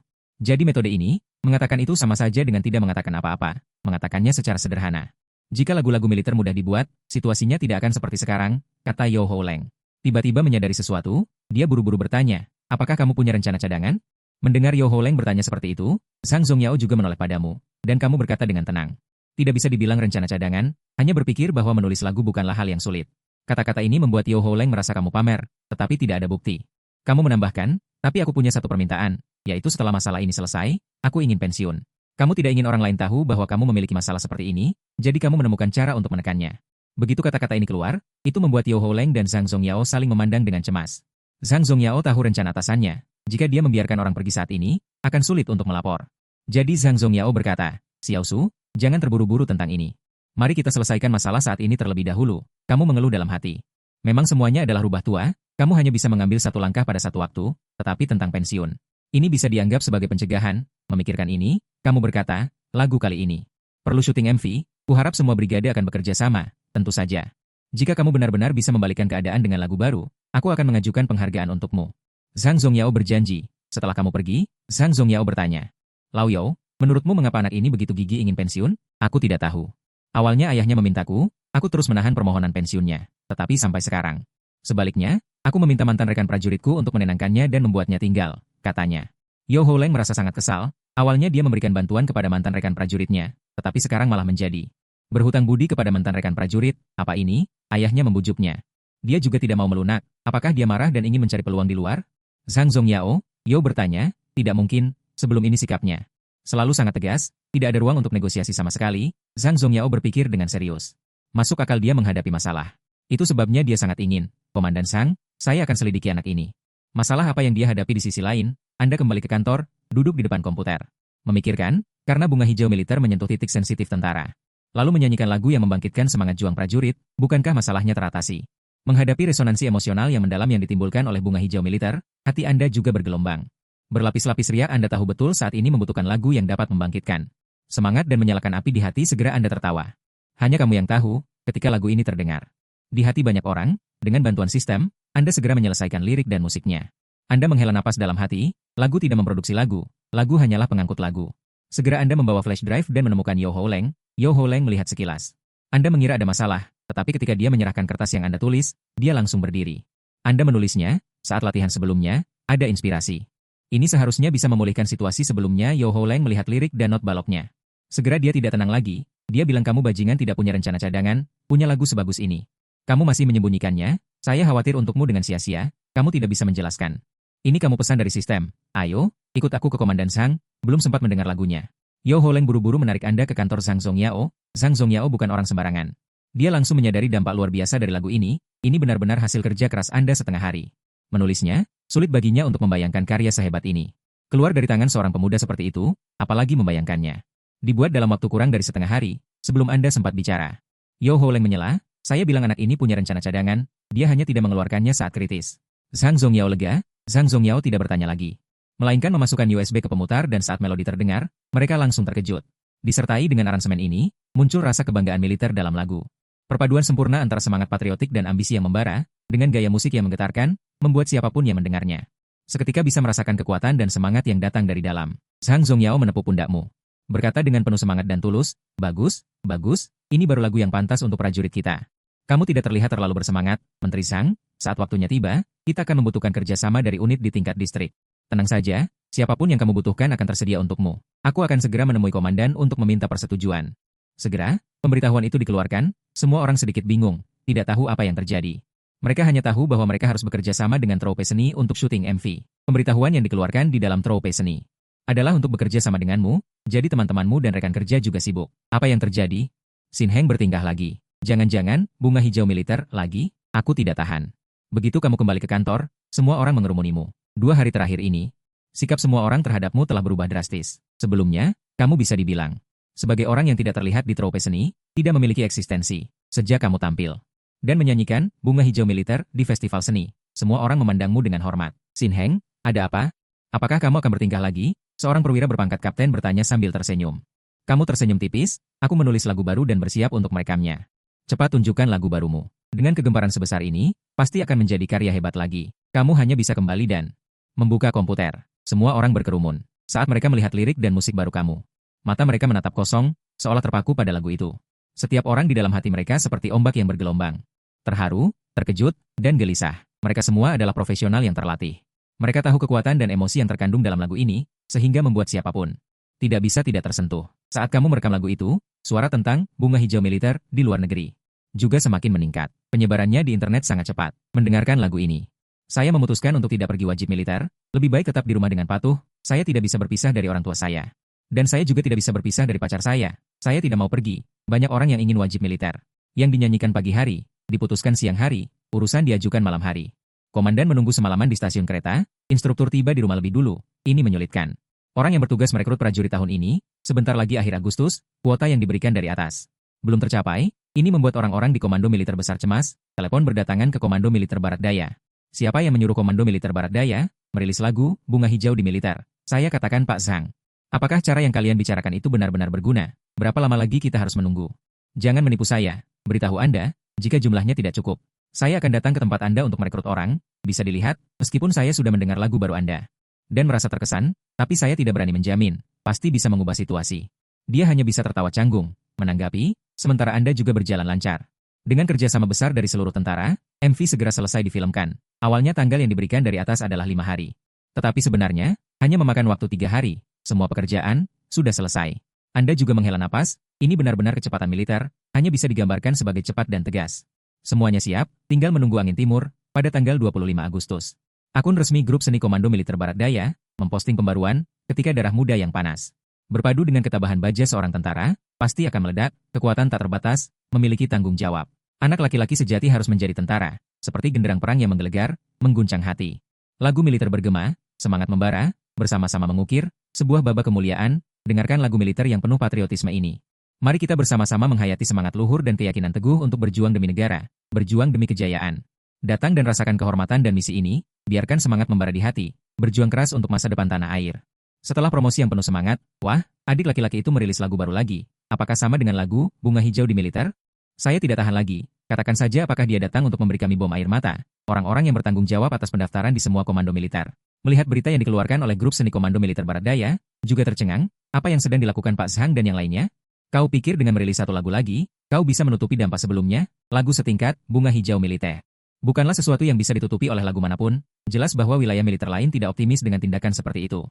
Jadi metode ini, mengatakan itu sama saja dengan tidak mengatakan apa-apa, mengatakannya secara sederhana. Jika lagu-lagu militer mudah dibuat, situasinya tidak akan seperti sekarang, kata Yao Holeng. Tiba-tiba menyadari sesuatu, dia buru-buru bertanya, apakah kamu punya rencana cadangan? Mendengar Yao Holeng bertanya seperti itu, Zhang Zongyao juga menoleh padamu, dan kamu berkata dengan tenang. Tidak bisa dibilang rencana cadangan, hanya berpikir bahwa menulis lagu bukanlah hal yang sulit. Kata-kata ini membuat Yao Holeng merasa kamu pamer, tetapi tidak ada bukti. Kamu menambahkan, tapi aku punya satu permintaan, yaitu setelah masalah ini selesai, aku ingin pensiun. Kamu tidak ingin orang lain tahu bahwa kamu memiliki masalah seperti ini, jadi kamu menemukan cara untuk menekannya. Begitu kata-kata ini keluar, itu membuat Yao Holeng dan Zhang Zongyao saling memandang dengan cemas. Zhang Zongyao tahu rencana atasannya, jika dia membiarkan orang pergi saat ini, akan sulit untuk melapor. Jadi Zhang Zongyao berkata, Xiao Su, jangan terburu-buru tentang ini. Mari kita selesaikan masalah saat ini terlebih dahulu. Kamu mengeluh dalam hati. Memang semuanya adalah rubah tua, kamu hanya bisa mengambil satu langkah pada satu waktu, tetapi tentang pensiun. Ini bisa dianggap sebagai pencegahan. Memikirkan ini, kamu berkata, lagu kali ini perlu syuting MV, kuharap semua brigade akan bekerja sama, tentu saja. Jika kamu benar-benar bisa membalikkan keadaan dengan lagu baru, aku akan mengajukan penghargaan untukmu. Zhang Zongyao berjanji. Setelah kamu pergi, Zhang Zongyao bertanya, Lao Yao, menurutmu mengapa anak ini begitu gigih ingin pensiun? Aku tidak tahu. Awalnya ayahnya memintaku, aku terus menahan permohonan pensiunnya, tetapi sampai sekarang. Sebaliknya, aku meminta mantan rekan prajuritku untuk menenangkannya dan membuatnya tinggal, katanya. Yao Holeng merasa sangat kesal, awalnya dia memberikan bantuan kepada mantan rekan prajuritnya, tetapi sekarang malah menjadi berhutang budi kepada mantan rekan prajurit. Apa ini? Ayahnya membujuknya. Dia juga tidak mau melunak, apakah dia marah dan ingin mencari peluang di luar? Zhang Zongyao, Yao bertanya, tidak mungkin, sebelum ini sikapnya selalu sangat tegas, tidak ada ruang untuk negosiasi sama sekali. Zhang Zongyao berpikir dengan serius. Masuk akal dia menghadapi masalah. Itu sebabnya dia sangat ingin, Komandan Zhang, saya akan selidiki anak ini. Masalah apa yang dia hadapi di sisi lain, Anda kembali ke kantor, duduk di depan komputer. Memikirkan, karena bunga hijau militer menyentuh titik sensitif tentara. Lalu menyanyikan lagu yang membangkitkan semangat juang prajurit, bukankah masalahnya teratasi? Menghadapi resonansi emosional yang mendalam yang ditimbulkan oleh bunga hijau militer, hati Anda juga bergelombang. Berlapis-lapis riak Anda tahu betul saat ini membutuhkan lagu yang dapat membangkitkan Semangat dan menyalakan api di hati segera Anda tertawa. Hanya kamu yang tahu, ketika lagu ini terdengar. Di hati banyak orang, dengan bantuan sistem, Anda segera menyelesaikan lirik dan musiknya. Anda menghela napas dalam hati, lagu tidak memproduksi lagu hanyalah pengangkut lagu. Segera Anda membawa flash drive dan menemukan Yo Ho Leng. Yo Ho Leng melihat sekilas. Anda mengira ada masalah, tetapi ketika dia menyerahkan kertas yang Anda tulis, dia langsung berdiri. Anda menulisnya, saat latihan sebelumnya, ada inspirasi. Ini seharusnya bisa memulihkan situasi sebelumnya. Yo Ho Leng melihat lirik dan not baloknya. Segera dia tidak tenang lagi, dia bilang kamu bajingan tidak punya rencana cadangan, punya lagu sebagus ini. Kamu masih menyembunyikannya, saya khawatir untukmu dengan sia-sia, kamu tidak bisa menjelaskan. Ini kamu pesan dari sistem, ayo, ikut aku ke Komandan Zhang, belum sempat mendengar lagunya. Yo Ho Leng buru-buru menarik Anda ke kantor Zhang Zongyao. Zhang Zongyao bukan orang sembarangan. Dia langsung menyadari dampak luar biasa dari lagu ini benar-benar hasil kerja keras Anda setengah hari. Menulisnya, sulit baginya untuk membayangkan karya sehebat ini. Keluar dari tangan seorang pemuda seperti itu, apalagi membayangkannya. Dibuat dalam waktu kurang dari setengah hari, sebelum Anda sempat bicara. Yo Ho Leng menyela, saya bilang anak ini punya rencana cadangan, dia hanya tidak mengeluarkannya saat kritis. Zhang Zongyao lega, Zhang Zongyao tidak bertanya lagi. Melainkan memasukkan USB ke pemutar dan saat melodi terdengar, mereka langsung terkejut. Disertai dengan aransemen ini, muncul rasa kebanggaan militer dalam lagu. Perpaduan sempurna antara semangat patriotik dan ambisi yang membara, dengan gaya musik yang menggetarkan, membuat siapapun yang mendengarnya seketika bisa merasakan kekuatan dan semangat yang datang dari dalam. Zhang Zongyao menepuk pundakmu. Berkata dengan penuh semangat dan tulus, bagus, bagus, ini baru lagu yang pantas untuk prajurit kita. Kamu tidak terlihat terlalu bersemangat, Menteri Zhang, saat waktunya tiba, kita akan membutuhkan kerjasama dari unit di tingkat distrik. Tenang saja, siapapun yang kamu butuhkan akan tersedia untukmu. Aku akan segera menemui komandan untuk meminta persetujuan. Segera, pemberitahuan itu dikeluarkan, semua orang sedikit bingung, tidak tahu apa yang terjadi. Mereka hanya tahu bahwa mereka harus bekerja sama dengan Troupe Seni untuk syuting MV. Pemberitahuan yang dikeluarkan di dalam Troupe Seni adalah untuk bekerja sama denganmu, jadi teman-temanmu dan rekan kerja juga sibuk. Apa yang terjadi? Shin Heng bertingkah lagi. Jangan-jangan, bunga hijau militer lagi? Aku tidak tahan. Begitu kamu kembali ke kantor, semua orang mengerumunimu. 2 hari terakhir ini, sikap semua orang terhadapmu telah berubah drastis. Sebelumnya, kamu bisa dibilang sebagai orang yang tidak terlihat di Troupe Seni, tidak memiliki eksistensi, sejak kamu tampil dan menyanyikan bunga hijau militer di festival seni. Semua orang memandangmu dengan hormat. Shin Heng, ada apa? Apakah kamu akan bertingkah lagi? Seorang perwira berpangkat kapten bertanya sambil tersenyum. Kamu tersenyum tipis, aku menulis lagu baru dan bersiap untuk merekamnya. Cepat tunjukkan lagu barumu. Dengan kegemparan sebesar ini, pasti akan menjadi karya hebat lagi. Kamu hanya bisa kembali dan membuka komputer. Semua orang berkerumun saat mereka melihat lirik dan musik baru kamu. Mata mereka menatap kosong, seolah terpaku pada lagu itu. Setiap orang di dalam hati mereka seperti ombak yang bergelombang. Terharu, terkejut, dan gelisah. Mereka semua adalah profesional yang terlatih. Mereka tahu kekuatan dan emosi yang terkandung dalam lagu ini, sehingga membuat siapapun tidak bisa tidak tersentuh. Saat kamu merekam lagu itu, suara tentang bunga hijau militer di luar negeri juga semakin meningkat. Penyebarannya di internet sangat cepat. Mendengarkan lagu ini, saya memutuskan untuk tidak pergi wajib militer, lebih baik tetap di rumah dengan patuh, saya tidak bisa berpisah dari orang tua saya. Dan saya juga tidak bisa berpisah dari pacar saya tidak mau pergi. Banyak orang yang ingin wajib militer. Yang dinyanyikan pagi hari, diputuskan siang hari, urusan diajukan malam hari. Komandan menunggu semalaman di stasiun kereta, instruktur tiba di rumah lebih dulu, ini menyulitkan. Orang yang bertugas merekrut prajurit tahun ini, sebentar lagi akhir Agustus, kuota yang diberikan dari atas belum tercapai, ini membuat orang-orang di Komando Militer Besar cemas, telepon berdatangan ke Komando Militer Barat Daya. Siapa yang menyuruh Komando Militer Barat Daya merilis lagu Bunga Hijau di Militer? Saya katakan Pak Zhang. Apakah cara yang kalian bicarakan itu benar-benar berguna? Berapa lama lagi kita harus menunggu? Jangan menipu saya, beritahu Anda, jika jumlahnya tidak cukup. Saya akan datang ke tempat Anda untuk merekrut orang, bisa dilihat, meskipun saya sudah mendengar lagu baru Anda. Dan merasa terkesan, tapi saya tidak berani menjamin, pasti bisa mengubah situasi. Dia hanya bisa tertawa canggung, menanggapi, sementara Anda juga berjalan lancar. Dengan kerjasama besar dari seluruh tentara, MV segera selesai difilmkan. Awalnya tanggal yang diberikan dari atas adalah 5 hari. Tetapi sebenarnya, hanya memakan waktu 3 hari. Semua pekerjaan sudah selesai. Anda juga menghela napas, ini benar-benar kecepatan militer, hanya bisa digambarkan sebagai cepat dan tegas. Semuanya siap, tinggal menunggu angin timur, pada tanggal 25 Agustus. Akun resmi Grup Seni Komando Militer Barat Daya, memposting pembaruan, ketika darah muda yang panas. Berpadu dengan ketabahan baja seorang tentara, pasti akan meledak, kekuatan tak terbatas, memiliki tanggung jawab. Anak laki-laki sejati harus menjadi tentara, seperti genderang perang yang menggelegar, mengguncang hati. Lagu militer bergema, semangat membara, bersama-sama mengukir, sebuah babak kemuliaan, dengarkan lagu militer yang penuh patriotisme ini. Mari kita bersama-sama menghayati semangat luhur dan keyakinan teguh untuk berjuang demi negara, berjuang demi kejayaan. Datang dan rasakan kehormatan dan misi ini, biarkan semangat membara di hati, berjuang keras untuk masa depan tanah air. Setelah promosi yang penuh semangat, wah, adik laki-laki itu merilis lagu baru lagi. Apakah sama dengan lagu Bunga Hijau di Militer? Saya tidak tahan lagi. Katakan saja apakah dia datang untuk memberi kami bom air mata. Orang-orang yang bertanggung jawab atas pendaftaran di semua komando militer. Melihat berita yang dikeluarkan oleh grup seni komando militer Barat Daya, juga tercengang, apa yang sedang dilakukan Pak Zhang dan yang lainnya? Kau pikir dengan merilis satu lagu lagi, kau bisa menutupi dampak sebelumnya? Lagu setingkat Bunga Hijau Militer bukanlah sesuatu yang bisa ditutupi oleh lagu manapun. Jelas bahwa wilayah militer lain tidak optimis dengan tindakan seperti itu.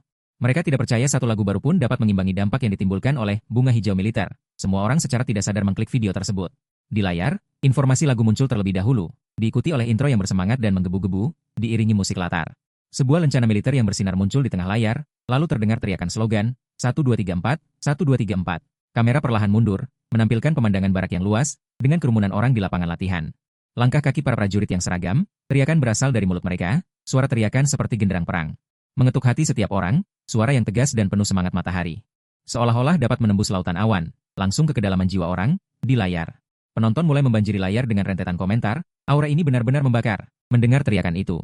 Mereka tidak percaya satu lagu baru pun dapat mengimbangi dampak yang ditimbulkan oleh Bunga Hijau Militer. Semua orang secara tidak sadar mengklik video tersebut. Di layar, informasi lagu muncul terlebih dahulu, diikuti oleh intro yang bersemangat dan menggebu-gebu, diiringi musik latar. Sebuah lencana militer yang bersinar muncul di tengah layar, lalu terdengar teriakan slogan, 1234, 1234. Kamera perlahan mundur, menampilkan pemandangan barak yang luas, dengan kerumunan orang di lapangan latihan. Langkah kaki para prajurit yang seragam, teriakan berasal dari mulut mereka, suara teriakan seperti genderang perang. Mengetuk hati setiap orang, suara yang tegas dan penuh semangat matahari. Seolah-olah dapat menembus lautan awan, langsung ke kedalaman jiwa orang, di layar. Penonton mulai membanjiri layar dengan rentetan komentar, aura ini benar-benar membakar. Mendengar teriakan itu,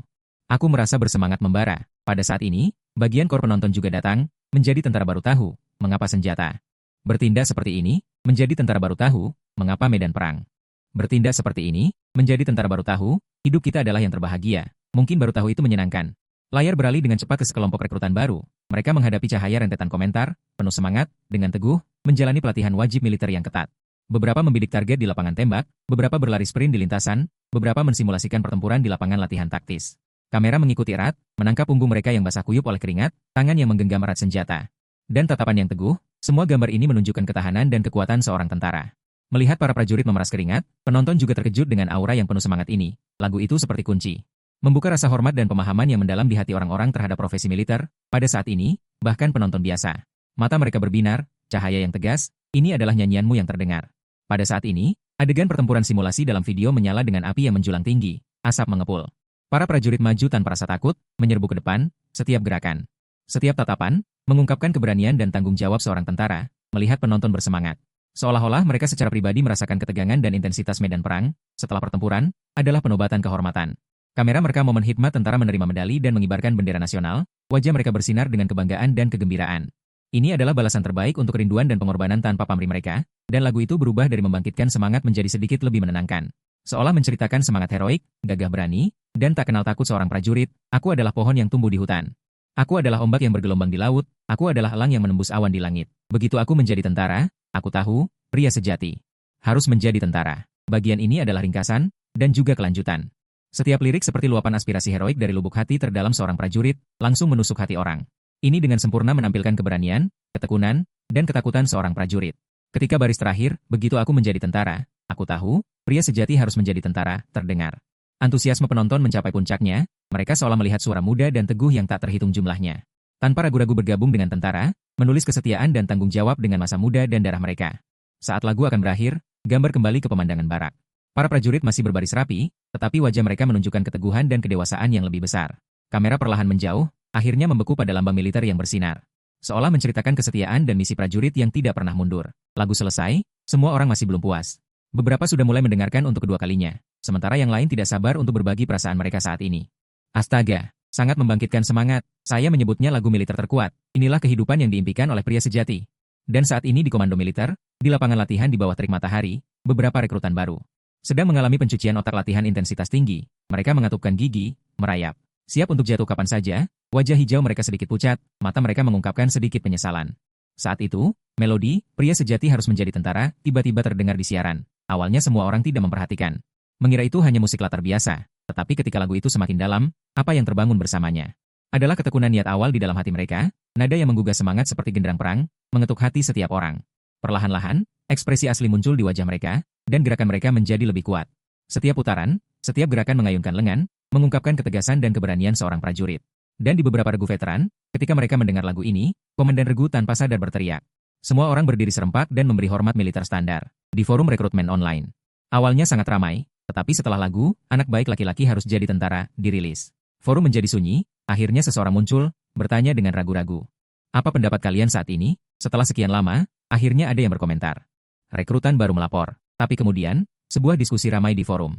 aku merasa bersemangat membara. Pada saat ini, bagian kor penonton juga datang, menjadi tentara baru tahu, mengapa senjata. Bertindak seperti ini, menjadi tentara baru tahu, mengapa medan perang. Bertindak seperti ini, menjadi tentara baru tahu, hidup kita adalah yang terbahagia. Mungkin baru tahu itu menyenangkan. Layar beralih dengan cepat ke sekelompok rekrutan baru. Mereka menghadapi cahaya rentetan komentar, penuh semangat, dengan teguh, menjalani pelatihan wajib militer yang ketat. Beberapa membidik target di lapangan tembak, beberapa berlari sprint di lintasan, beberapa mensimulasikan pertempuran di lapangan latihan taktis. Kamera mengikuti erat, menangkap punggung mereka yang basah kuyup oleh keringat, tangan yang menggenggam erat senjata. Dan tatapan yang teguh, semua gambar ini menunjukkan ketahanan dan kekuatan seorang tentara. Melihat para prajurit memeras keringat, penonton juga terkejut dengan aura yang penuh semangat ini. Lagu itu seperti kunci. Membuka rasa hormat dan pemahaman yang mendalam di hati orang-orang terhadap profesi militer. Pada saat ini, bahkan penonton biasa. Mata mereka berbinar, cahaya yang tegas, ini adalah nyanyianmu yang terdengar. Pada saat ini, adegan pertempuran simulasi dalam video menyala dengan api yang menjulang tinggi, asap mengepul. Para prajurit maju tanpa rasa takut, menyerbu ke depan, setiap gerakan. Setiap tatapan, mengungkapkan keberanian dan tanggung jawab seorang tentara, melihat penonton bersemangat. Seolah-olah mereka secara pribadi merasakan ketegangan dan intensitas medan perang, setelah pertempuran, adalah penobatan kehormatan. Kamera merekam momen hikmat tentara menerima medali dan mengibarkan bendera nasional, wajah mereka bersinar dengan kebanggaan dan kegembiraan. Ini adalah balasan terbaik untuk kerinduan dan pengorbanan tanpa pamrih mereka, dan lagu itu berubah dari membangkitkan semangat menjadi sedikit lebih menenangkan. Seolah menceritakan semangat heroik, gagah berani, dan tak kenal takut seorang prajurit, aku adalah pohon yang tumbuh di hutan. Aku adalah ombak yang bergelombang di laut, aku adalah elang yang menembus awan di langit. Begitu aku menjadi tentara, aku tahu, pria sejati harus menjadi tentara. Bagian ini adalah ringkasan, dan juga kelanjutan. Setiap lirik seperti luapan aspirasi heroik dari lubuk hati terdalam seorang prajurit, langsung menusuk hati orang. Ini dengan sempurna menampilkan keberanian, ketekunan, dan ketakutan seorang prajurit. Ketika baris terakhir, begitu aku menjadi tentara, aku tahu, pria sejati harus menjadi tentara, terdengar. Antusiasme penonton mencapai puncaknya, mereka seolah melihat suara muda dan teguh yang tak terhitung jumlahnya. Tanpa ragu-ragu bergabung dengan tentara, menulis kesetiaan dan tanggung jawab dengan masa muda dan darah mereka. Saat lagu akan berakhir, gambar kembali ke pemandangan barak. Para prajurit masih berbaris rapi, tetapi wajah mereka menunjukkan keteguhan dan kedewasaan yang lebih besar. Kamera perlahan menjauh, akhirnya membeku pada lambang militer yang bersinar. Seolah menceritakan kesetiaan dan misi prajurit yang tidak pernah mundur. Lagu selesai, semua orang masih belum puas. Beberapa sudah mulai mendengarkan untuk kedua kalinya, sementara yang lain tidak sabar untuk berbagi perasaan mereka saat ini. Astaga, sangat membangkitkan semangat. Saya menyebutnya lagu militer terkuat. Inilah kehidupan yang diimpikan oleh pria sejati. Dan saat ini di komando militer, di lapangan latihan di bawah terik matahari, beberapa rekrutan baru sedang mengalami pencucian otak latihan intensitas tinggi. Mereka mengatupkan gigi, merayap. Siap untuk jatuh kapan saja, wajah hijau mereka sedikit pucat, mata mereka mengungkapkan sedikit penyesalan. Saat itu, melodi, pria sejati harus menjadi tentara, tiba-tiba terdengar di siaran. Awalnya semua orang tidak memperhatikan. Mengira itu hanya musik latar biasa, tetapi ketika lagu itu semakin dalam, apa yang terbangun bersamanya adalah ketekunan niat awal di dalam hati mereka, nada yang menggugah semangat seperti genderang perang, mengetuk hati setiap orang. Perlahan-lahan, ekspresi asli muncul di wajah mereka, dan gerakan mereka menjadi lebih kuat. Setiap putaran, setiap gerakan mengayunkan lengan, mengungkapkan ketegasan dan keberanian seorang prajurit. Dan di beberapa regu veteran, ketika mereka mendengar lagu ini, komandan regu tanpa sadar berteriak. Semua orang berdiri serempak dan memberi hormat militer standar. Di forum rekrutmen online. Awalnya sangat ramai, tetapi setelah lagu, anak baik laki-laki harus jadi tentara, dirilis. Forum menjadi sunyi, akhirnya seseorang muncul, bertanya dengan ragu-ragu. Apa pendapat kalian saat ini? Setelah sekian lama, akhirnya ada yang berkomentar. Rekrutan baru melapor. Tapi kemudian, sebuah diskusi ramai di forum.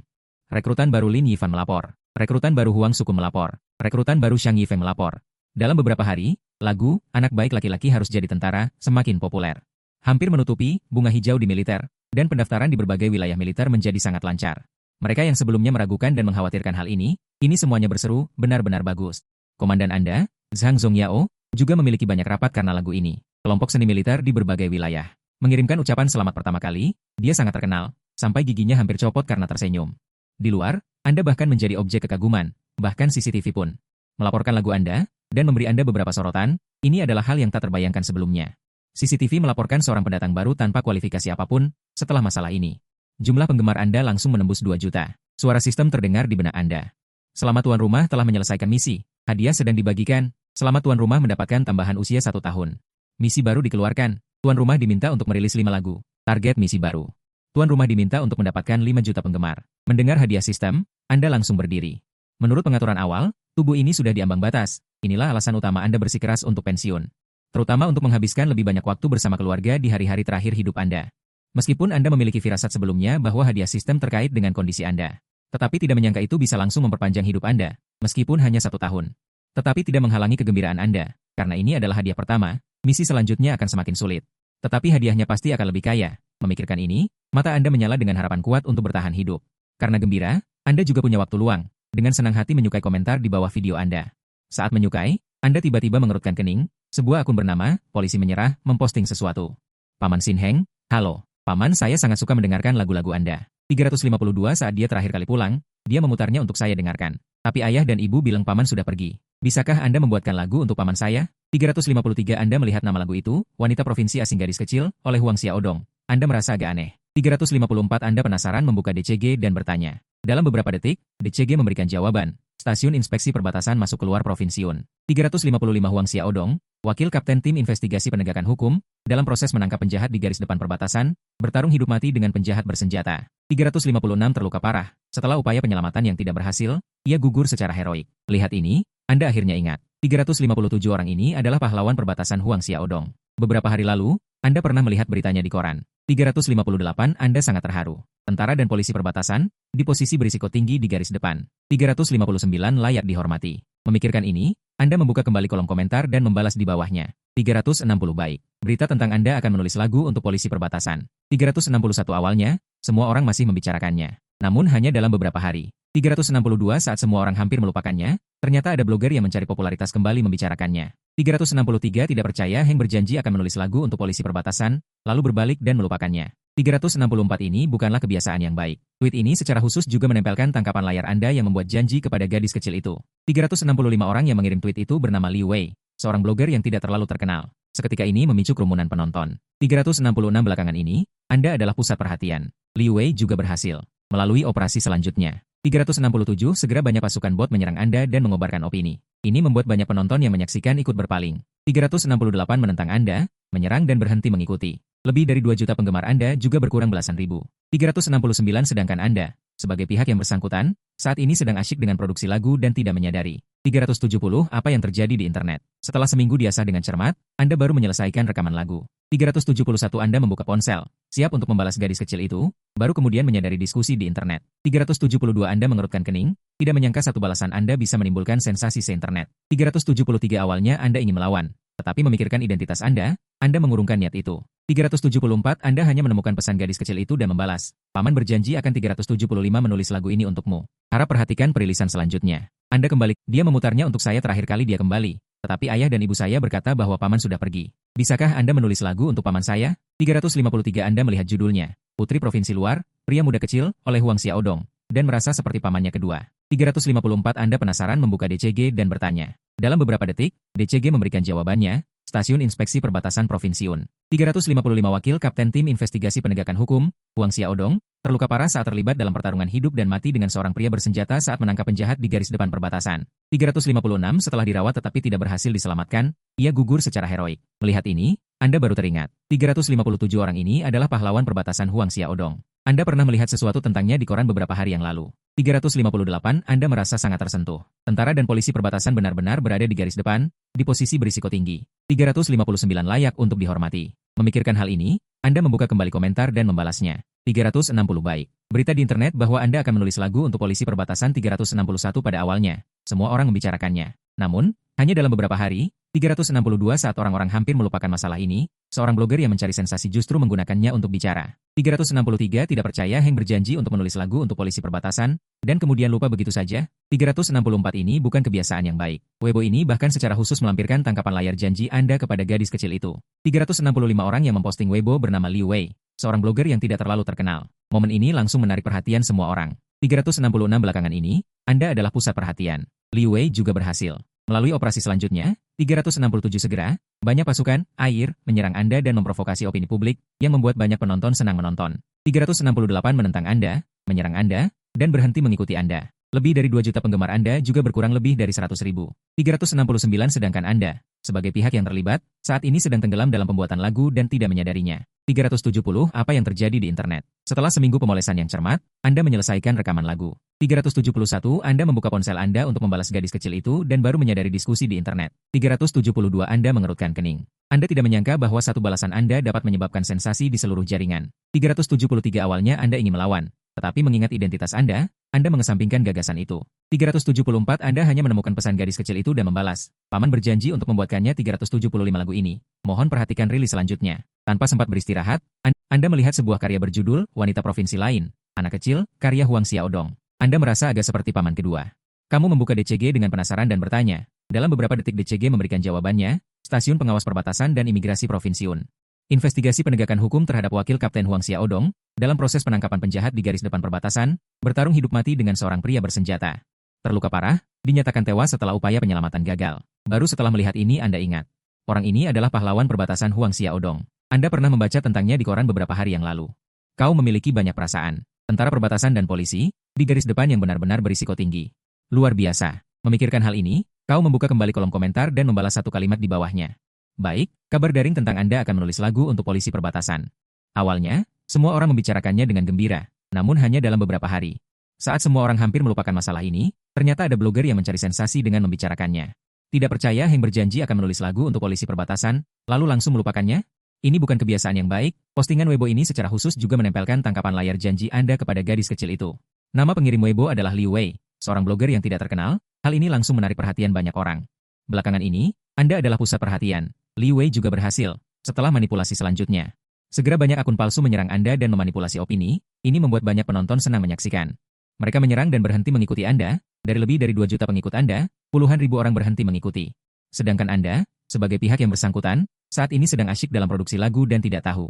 Rekrutan baru Lin Yifan melapor. Rekrutan baru Huang Sukun melapor. Rekrutan baru Xiang Yifeng melapor. Dalam beberapa hari, Lagu, Anak Baik Laki-Laki Harus Jadi Tentara, semakin populer. Hampir menutupi bunga hijau di militer, dan pendaftaran di berbagai wilayah militer menjadi sangat lancar. Mereka yang sebelumnya meragukan dan mengkhawatirkan hal ini semuanya berseru, benar-benar bagus. Komandan Anda, Zhang Zongyao, juga memiliki banyak rapat karena lagu ini. Kelompok seni militer di berbagai wilayah mengirimkan ucapan selamat pertama kali, dia sangat terkenal, sampai giginya hampir copot karena tersenyum. Di luar, Anda bahkan menjadi objek kekaguman, bahkan CCTV pun melaporkan lagu Anda, dan memberi Anda beberapa sorotan. Ini adalah hal yang tak terbayangkan sebelumnya. CCTV melaporkan seorang pendatang baru tanpa kualifikasi apapun setelah masalah ini. Jumlah penggemar Anda langsung menembus 2 juta. Suara sistem terdengar di benak Anda. Selama tuan rumah telah menyelesaikan misi, hadiah sedang dibagikan. Selama tuan rumah mendapatkan tambahan usia 1 tahun. Misi baru dikeluarkan. Tuan rumah diminta untuk merilis 5 lagu. Target misi baru. Tuan rumah diminta untuk mendapatkan 5 juta penggemar. Mendengar hadiah sistem, Anda langsung berdiri. Menurut pengaturan awal, tubuh ini sudah diambang batas. Inilah alasan utama Anda bersikeras untuk pensiun. Terutama untuk menghabiskan lebih banyak waktu bersama keluarga di hari-hari terakhir hidup Anda. Meskipun Anda memiliki firasat sebelumnya bahwa hadiah sistem terkait dengan kondisi Anda. Tetapi tidak menyangka itu bisa langsung memperpanjang hidup Anda, meskipun hanya 1 tahun. Tetapi tidak menghalangi kegembiraan Anda, karena ini adalah hadiah pertama, misi selanjutnya akan semakin sulit. Tetapi hadiahnya pasti akan lebih kaya. Memikirkan ini, mata Anda menyala dengan harapan kuat untuk bertahan hidup. Karena gembira, Anda juga punya waktu luang. Dengan senang hati menyukai komentar di bawah video Anda. Saat menyukai, Anda tiba-tiba mengerutkan kening, sebuah akun bernama, Polisi Menyerah, memposting sesuatu. Paman Sin Heng, halo. Paman, saya sangat suka mendengarkan lagu-lagu Anda. 352 saat dia terakhir kali pulang, dia memutarnya untuk saya dengarkan. Tapi ayah dan ibu bilang paman sudah pergi. Bisakah Anda membuatkan lagu untuk paman saya? 353 Anda melihat nama lagu itu, Wanita Provinsi Asing Gadis Kecil, oleh Huang Xiaodong. Anda merasa agak aneh. 354 Anda penasaran membuka DCG dan bertanya. Dalam beberapa detik, DCG memberikan jawaban. Stasiun Inspeksi Perbatasan Masuk Keluar Provinsiun. 355 Huang Xiaodong, Wakil Kapten Tim Investigasi Penegakan Hukum, dalam proses menangkap penjahat di garis depan perbatasan, bertarung hidup mati dengan penjahat bersenjata. 356 terluka parah. Setelah upaya penyelamatan yang tidak berhasil, ia gugur secara heroik. Lihat ini, Anda akhirnya ingat. 357 orang ini adalah pahlawan perbatasan Huang Xiaodong. Beberapa hari lalu, Anda pernah melihat beritanya di koran. 358 Anda sangat terharu. Tentara dan polisi perbatasan, di posisi berisiko tinggi di garis depan. 359 layak dihormati. Memikirkan ini, Anda membuka kembali kolom komentar dan membalas di bawahnya. 360 baik. Berita tentang Anda akan menulis lagu untuk polisi perbatasan. 361 awalnya, semua orang masih membicarakannya. Namun hanya dalam beberapa hari. 362 saat semua orang hampir melupakannya, ternyata ada blogger yang mencari popularitas kembali membicarakannya. 363 tidak percaya Heng berjanji akan menulis lagu untuk polisi perbatasan, lalu berbalik dan melupakannya. 364 ini bukanlah kebiasaan yang baik. Tweet ini secara khusus juga menempelkan tangkapan layar Anda yang membuat janji kepada gadis kecil itu. 365 orang yang mengirim tweet itu bernama Li Wei, seorang blogger yang tidak terlalu terkenal. Seketika ini memicu kerumunan penonton. 366 belakangan ini, Anda adalah pusat perhatian. Li Wei juga berhasil melalui operasi selanjutnya. 367 segera banyak pasukan bot menyerang Anda dan mengobarkan opini. Ini membuat banyak penonton yang menyaksikan ikut berpaling. 368 menentang Anda, menyerang dan berhenti mengikuti. Lebih dari 2 juta penggemar Anda juga berkurang belasan ribu. 369 sedangkan Anda, sebagai pihak yang bersangkutan, saat ini sedang asyik dengan produksi lagu dan tidak menyadari. 370 apa yang terjadi di internet. Setelah seminggu diasah dengan cermat, Anda baru menyelesaikan rekaman lagu. 371 Anda membuka ponsel, siap untuk membalas gadis kecil itu, baru kemudian menyadari diskusi di internet. 372 Anda mengerutkan kening, tidak menyangka satu balasan Anda bisa menimbulkan sensasi se-internet. 373 awalnya Anda ingin melawan, tetapi memikirkan identitas Anda mengurungkan niat itu. 374 Anda hanya menemukan pesan gadis kecil itu dan membalas. Paman berjanji akan 375 menulis lagu ini untukmu. Harap perhatikan perilisan selanjutnya. Anda kembali, dia memutarnya untuk saya terakhir kali dia kembali. Tetapi ayah dan ibu saya berkata bahwa paman sudah pergi. Bisakah Anda menulis lagu untuk paman saya? 353 Anda melihat judulnya. Putri Provinsi Luar, Pria Muda Kecil, oleh Huang Xiaodong. Dan merasa seperti pamannya kedua. 354 Anda penasaran membuka DCG dan bertanya. Dalam beberapa detik, DCG memberikan jawabannya. Stasiun Inspeksi Perbatasan Provinsiun. 355 Wakil Kapten Tim Investigasi Penegakan Hukum, Huang Xiaodong, terluka parah saat terlibat dalam pertarungan hidup dan mati dengan seorang pria bersenjata saat menangkap penjahat di garis depan perbatasan. 356 setelah dirawat tetapi tidak berhasil diselamatkan, ia gugur secara heroik. Melihat ini, Anda baru teringat. 357 orang ini adalah pahlawan perbatasan Huang Xiaodong. Anda pernah melihat sesuatu tentangnya di koran beberapa hari yang lalu. 358 Anda merasa sangat tersentuh. Tentara dan polisi perbatasan benar-benar berada di garis depan, di posisi berisiko tinggi. 359 layak untuk dihormati. Memikirkan hal ini, Anda membuka kembali komentar dan membalasnya. 360 baik. Berita di internet bahwa Anda akan menulis lagu untuk polisi perbatasan 361 pada awalnya. Semua orang membicarakannya. Namun, hanya dalam beberapa hari, 362 Saat orang-orang hampir melupakan masalah ini, seorang blogger yang mencari sensasi justru menggunakannya untuk bicara. 363 Tidak percaya Hank berjanji untuk menulis lagu untuk polisi perbatasan, dan kemudian lupa begitu saja. 364 Ini bukan kebiasaan yang baik. Weibo ini bahkan secara khusus melampirkan tangkapan layar janji Anda kepada gadis kecil itu. 365 Orang yang memposting Weibo bernama Liu Wei, seorang blogger yang tidak terlalu terkenal. Momen ini langsung menarik perhatian semua orang. 366 Belakangan ini, Anda adalah pusat perhatian. Liu Wei juga berhasil. Melalui operasi selanjutnya, 367 Segera, banyak pasukan, air, menyerang Anda dan memprovokasi opini publik, yang membuat banyak penonton senang menonton. 368 Menentang Anda, menyerang Anda, dan berhenti mengikuti Anda. Lebih dari 2 juta penggemar Anda juga berkurang lebih dari 100.000. 369 Sedangkan Anda, sebagai pihak yang terlibat, saat ini sedang tenggelam dalam pembuatan lagu dan tidak menyadarinya. 370 Apa yang terjadi di internet? Setelah seminggu pemolesan yang cermat, Anda menyelesaikan rekaman lagu. 371 Anda membuka ponsel Anda untuk membalas gadis kecil itu dan baru menyadari diskusi di internet. 372 Anda mengerutkan kening. Anda tidak menyangka bahwa satu balasan Anda dapat menyebabkan sensasi di seluruh jaringan. 373 Awalnya Anda ingin melawan, tetapi mengingat identitas Anda mengesampingkan gagasan itu. 374 Anda hanya menemukan pesan gadis kecil itu dan membalas. Paman berjanji untuk membuatkannya 375 lagu ini. Mohon perhatikan rilis selanjutnya. Tanpa sempat beristirahat, Anda melihat sebuah karya berjudul Wanita Provinsi Lain, Anak Kecil, karya Huang Xiaodong. Anda merasa agak seperti paman kedua. Kamu membuka DCG dengan penasaran dan bertanya. Dalam beberapa detik DCG memberikan jawabannya, Stasiun Pengawas Perbatasan dan Imigrasi Provinsi Un. Investigasi penegakan hukum terhadap wakil Kapten Huang Xiaodong dalam proses penangkapan penjahat di garis depan perbatasan, bertarung hidup mati dengan seorang pria bersenjata. Terluka parah, dinyatakan tewas setelah upaya penyelamatan gagal. Baru setelah melihat ini Anda ingat. Orang ini adalah pahlawan perbatasan Huang Xiaodong. Anda pernah membaca tentangnya di koran beberapa hari yang lalu. Kau memiliki banyak perasaan. Tentara perbatasan dan polisi, di garis depan yang benar-benar berisiko tinggi. Luar biasa. Memikirkan hal ini, kau membuka kembali kolom komentar dan membalas satu kalimat di bawahnya. Baik, kabar daring tentang Anda akan menulis lagu untuk polisi perbatasan. Awalnya, semua orang membicarakannya dengan gembira, namun hanya dalam beberapa hari. Saat semua orang hampir melupakan masalah ini, ternyata ada blogger yang mencari sensasi dengan membicarakannya. Tidak percaya Hank berjanji akan menulis lagu untuk polisi perbatasan, lalu langsung melupakannya? Ini bukan kebiasaan yang baik. Postingan Weibo ini secara khusus juga menempelkan tangkapan layar janji Anda kepada gadis kecil itu. Nama pengirim Weibo adalah Liu Wei, seorang blogger yang tidak terkenal. Hal ini langsung menarik perhatian banyak orang. Belakangan ini, Anda adalah pusat perhatian. Liu Wei juga berhasil, setelah manipulasi selanjutnya. Segera banyak akun palsu menyerang Anda dan memanipulasi opini, ini membuat banyak penonton senang menyaksikan. Mereka menyerang dan berhenti mengikuti Anda, dari lebih dari 2 juta pengikut Anda, puluhan ribu orang berhenti mengikuti. Sedangkan Anda, sebagai pihak yang bersangkutan, saat ini sedang asyik dalam produksi lagu dan tidak tahu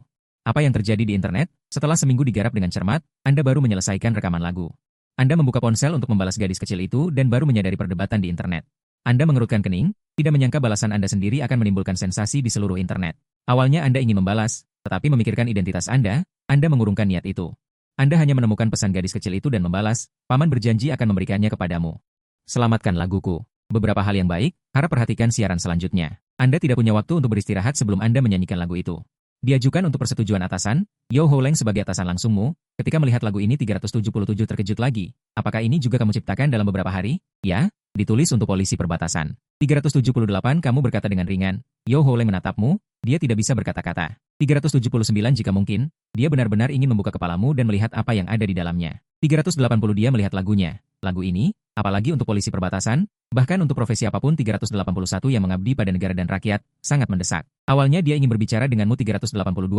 apa yang terjadi di internet. Setelah seminggu digarap dengan cermat, Anda baru menyelesaikan rekaman lagu. Anda membuka ponsel untuk membalas gadis kecil itu dan baru menyadari perdebatan di internet. Anda mengerutkan kening, tidak menyangka balasan Anda sendiri akan menimbulkan sensasi di seluruh internet. Awalnya Anda ingin membalas, tetapi memikirkan identitas Anda mengurungkan niat itu. Anda hanya menemukan pesan gadis kecil itu dan membalas, paman berjanji akan memberikannya kepadamu. Selamatkan laguku. Beberapa hal yang baik, harap perhatikan siaran selanjutnya. Anda tidak punya waktu untuk beristirahat sebelum Anda menyanyikan lagu itu. Diajukan untuk persetujuan atasan, Yo Ho Leng sebagai atasan langsungmu, ketika melihat lagu ini 377 terkejut lagi. Apakah ini juga kamu ciptakan dalam beberapa hari? Ya, ditulis untuk polisi perbatasan. 378 Kamu berkata dengan ringan. Yo Ho Leng menatapmu, dia tidak bisa berkata-kata. 379 Jika mungkin, dia benar-benar ingin membuka kepalamu dan melihat apa yang ada di dalamnya. 380 Dia melihat lagunya. Lagu ini, apalagi untuk polisi perbatasan, bahkan untuk profesi apapun 381 yang mengabdi pada negara dan rakyat, sangat mendesak. Awalnya dia ingin berbicara denganmu 382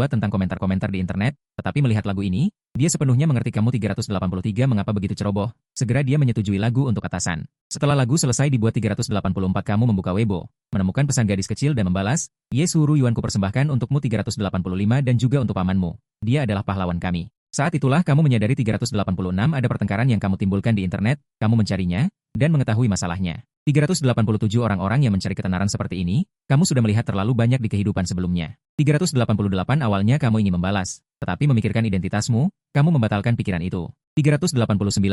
tentang komentar-komentar di internet, tetapi melihat lagu ini, dia sepenuhnya mengerti kamu 383 mengapa begitu ceroboh. Segera dia menyetujui lagu untuk atasan. Setelah lagu selesai dibuat 384 kamu membuka Weibo, menemukan pesan gadis kecil dan membalas, Ye Suru Yuan kupersembahkan untukmu 385 dan juga untuk pamanmu. Dia adalah pahlawan kami. Saat itulah kamu menyadari 386 ada pertengkaran yang kamu timbulkan di internet, kamu mencarinya, dan mengetahui masalahnya. 387 Orang-orang yang mencari ketenaran seperti ini, kamu sudah melihat terlalu banyak di kehidupan sebelumnya. 388 Awalnya kamu ingin membalas, tetapi memikirkan identitasmu, kamu membatalkan pikiran itu. 389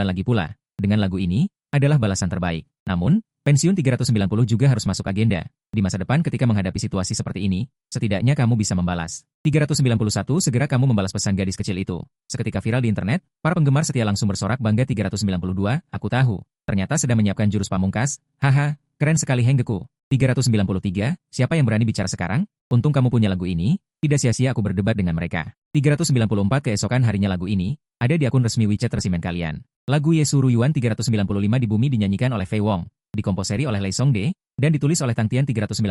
lagi pula, dengan lagu ini, adalah balasan terbaik. Namun, pensiun 390 juga harus masuk agenda. Di masa depan ketika menghadapi situasi seperti ini, setidaknya kamu bisa membalas. 391 Segera kamu membalas pesan gadis kecil itu. Seketika viral di internet, para penggemar setia langsung bersorak bangga 392, aku tahu. Ternyata sedang menyiapkan jurus pamungkas, haha, keren sekali Henggeku. 393, siapa yang berani bicara sekarang? Untung kamu punya lagu ini, tidak sia-sia aku berdebat dengan mereka. 394 Keesokan harinya lagu ini, ada di akun resmi WeChat resimen kalian. Lagu Ye Suru Yuan 395 di bumi dinyanyikan oleh Fei Wong, dikomposeri oleh Lee Song-dae, dan ditulis oleh Tang Tian 396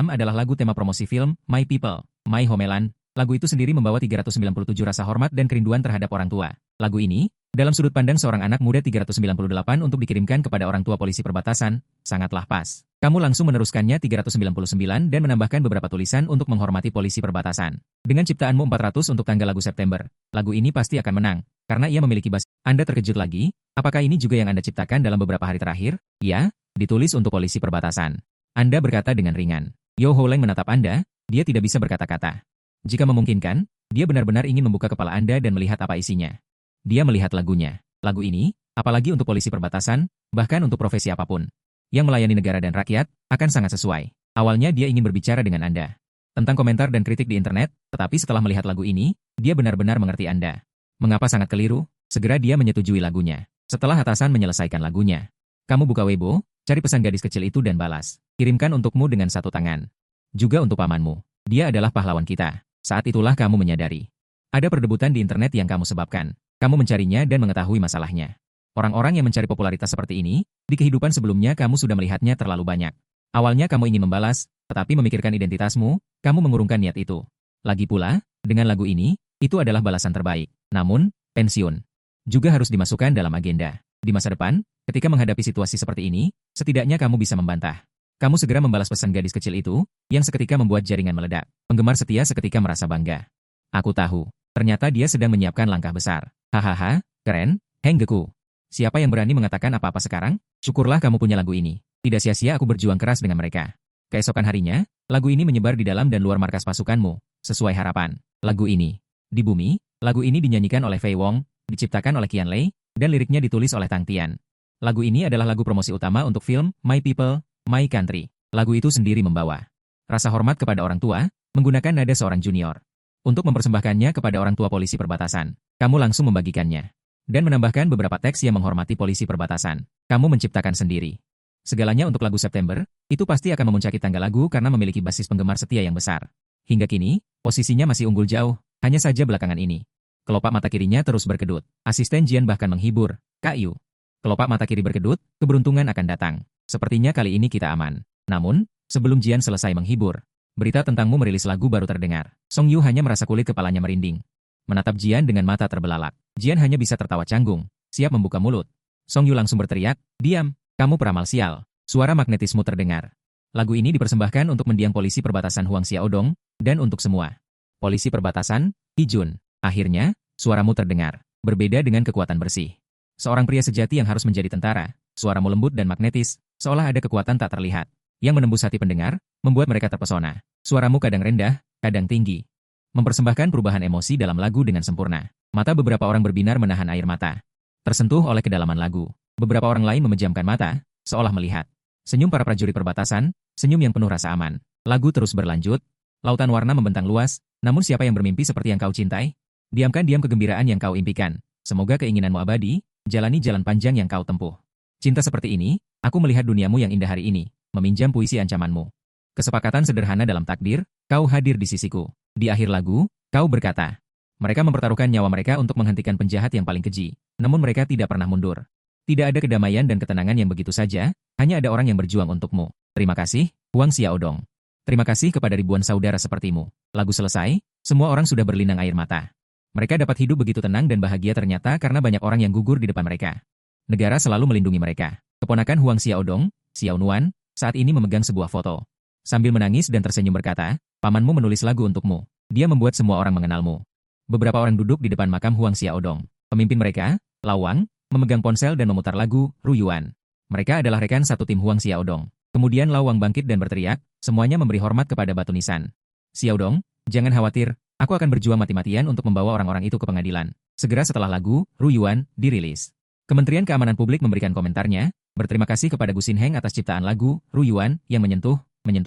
adalah lagu tema promosi film My People, My Homeland. Lagu itu sendiri membawa 397 rasa hormat dan kerinduan terhadap orang tua. Lagu ini, dalam sudut pandang seorang anak muda 398 untuk dikirimkan kepada orang tua polisi perbatasan, sangatlah pas. Kamu langsung meneruskannya 399 dan menambahkan beberapa tulisan untuk menghormati polisi perbatasan. Dengan ciptaanmu 400 untuk tanggal lagu September, lagu ini pasti akan menang, karena ia memiliki bass. Anda terkejut lagi? Apakah ini juga yang Anda ciptakan dalam beberapa hari terakhir? Ya, ditulis untuk polisi perbatasan. Anda berkata dengan ringan. Yo Ho Leng menatap Anda, dia tidak bisa berkata-kata. Jika memungkinkan, dia benar-benar ingin membuka kepala Anda dan melihat apa isinya. Dia melihat lagunya. Lagu ini, apalagi untuk polisi perbatasan, bahkan untuk profesi apapun, yang melayani negara dan rakyat, akan sangat sesuai. Awalnya dia ingin berbicara dengan Anda tentang komentar dan kritik di internet, tetapi setelah melihat lagu ini, dia benar-benar mengerti Anda. Mengapa sangat keliru? Segera dia menyetujui lagunya. Setelah atasan menyelesaikan lagunya, kamu buka Weibo, cari pesan gadis kecil itu dan balas. Kirimkan untukmu dengan satu tangan. Juga untuk pamanmu. Dia adalah pahlawan kita. Saat itulah kamu menyadari. Ada perdebutan di internet yang kamu sebabkan. Kamu mencarinya dan mengetahui masalahnya. Orang-orang yang mencari popularitas seperti ini, di kehidupan sebelumnya kamu sudah melihatnya terlalu banyak. Awalnya kamu ingin membalas, tetapi memikirkan identitasmu, kamu mengurungkan niat itu. Lagi pula, dengan lagu ini, itu adalah balasan terbaik. Namun, pensiun juga harus dimasukkan dalam agenda. Di masa depan, ketika menghadapi situasi seperti ini, setidaknya kamu bisa membantah. Kamu segera membalas pesan gadis kecil itu, yang seketika membuat jaringan meledak. Penggemar setia seketika merasa bangga. Aku tahu, ternyata dia sedang menyiapkan langkah besar. Hahaha, keren, Heng Geku. Siapa yang berani mengatakan apa-apa sekarang? Syukurlah kamu punya lagu ini. Tidak sia-sia aku berjuang keras dengan mereka. Keesokan harinya, lagu ini menyebar di dalam dan luar markas pasukanmu, sesuai harapan. Lagu ini, di bumi, lagu ini dinyanyikan oleh Fei Wong, diciptakan oleh Qian Lei, dan liriknya ditulis oleh Tang Tian. Lagu ini adalah lagu promosi utama untuk film My People, My Country. Lagu itu sendiri membawa rasa hormat kepada orang tua, menggunakan nada seorang junior. Untuk mempersembahkannya kepada orang tua polisi perbatasan, kamu langsung membagikannya. Dan menambahkan beberapa teks yang menghormati polisi perbatasan. Kamu menciptakan sendiri. Segalanya untuk lagu September, itu pasti akan memuncaki tangga lagu karena memiliki basis penggemar setia yang besar. Hingga kini, posisinya masih unggul jauh, hanya saja belakangan ini. Kelopak mata kirinya terus berkedut. Asisten Jian bahkan menghibur, Kak Yu. Kelopak mata kiri berkedut, keberuntungan akan datang. Sepertinya kali ini kita aman. Namun, sebelum Jian selesai menghibur, berita tentangmu merilis lagu baru terdengar. Song Yu hanya merasa kulit kepalanya merinding. Menatap Jian dengan mata terbelalak. Jian hanya bisa tertawa canggung, siap membuka mulut. Song Yu langsung berteriak, diam, kamu peramal sial. Suara magnetismu terdengar. Lagu ini dipersembahkan untuk mendiang polisi perbatasan Huang Xiaodong, dan untuk semua polisi perbatasan, Hijun. Akhirnya, suaramu terdengar. Berbeda dengan kekuatan bersih. Seorang pria sejati yang harus menjadi tentara, suaramu lembut dan magnetis, seolah ada kekuatan tak terlihat, yang menembus hati pendengar, membuat mereka terpesona. Suaramu kadang rendah, kadang tinggi. Mempersembahkan perubahan emosi dalam lagu dengan sempurna. Mata beberapa orang berbinar menahan air mata. Tersentuh oleh kedalaman lagu. Beberapa orang lain memejamkan mata, seolah melihat. Senyum para prajurit perbatasan, senyum yang penuh rasa aman. Lagu terus berlanjut. Lautan warna membentang luas, namun siapa yang bermimpi seperti yang kau cintai? Diamkan diam kegembiraan yang kau impikan. Semoga keinginanmu abadi, jalani jalan panjang yang kau tempuh. Cinta seperti ini, aku melihat duniamu yang indah hari ini, meminjam puisi ancamanmu. Kesepakatan sederhana dalam takdir, kau hadir di sisiku. Di akhir lagu, kau berkata, mereka mempertaruhkan nyawa mereka untuk menghentikan penjahat yang paling keji, namun mereka tidak pernah mundur. Tidak ada kedamaian dan ketenangan yang begitu saja, hanya ada orang yang berjuang untukmu. Terima kasih, Huang Xiaodong. Terima kasih kepada ribuan saudara sepertimu. Lagu selesai, semua orang sudah berlinang air mata. Mereka dapat hidup begitu tenang dan bahagia ternyata karena banyak orang yang gugur di depan mereka. Negara selalu melindungi mereka. Keponakan Huang Xiaodong, Xiao Nuan, saat ini memegang sebuah foto. Sambil menangis dan tersenyum berkata, pamanmu menulis lagu untukmu. Dia membuat semua orang mengenalmu. Beberapa orang duduk di depan makam Huang Xiaodong. Pemimpin mereka, Lawang, memegang ponsel dan memutar lagu Ru Yuan. Mereka adalah rekan satu tim Huang Xiaodong. Kemudian Lawang bangkit dan berteriak, semuanya memberi hormat kepada batu nisan. Xiaodong, jangan khawatir, aku akan berjuang mati-matian untuk membawa orang-orang itu ke pengadilan. Segera setelah lagu Ru Yuan dirilis. Kementerian Keamanan Publik memberikan komentarnya, berterima kasih kepada Gu Xinheng atas ciptaan lagu Ru Yuan yang menyentuh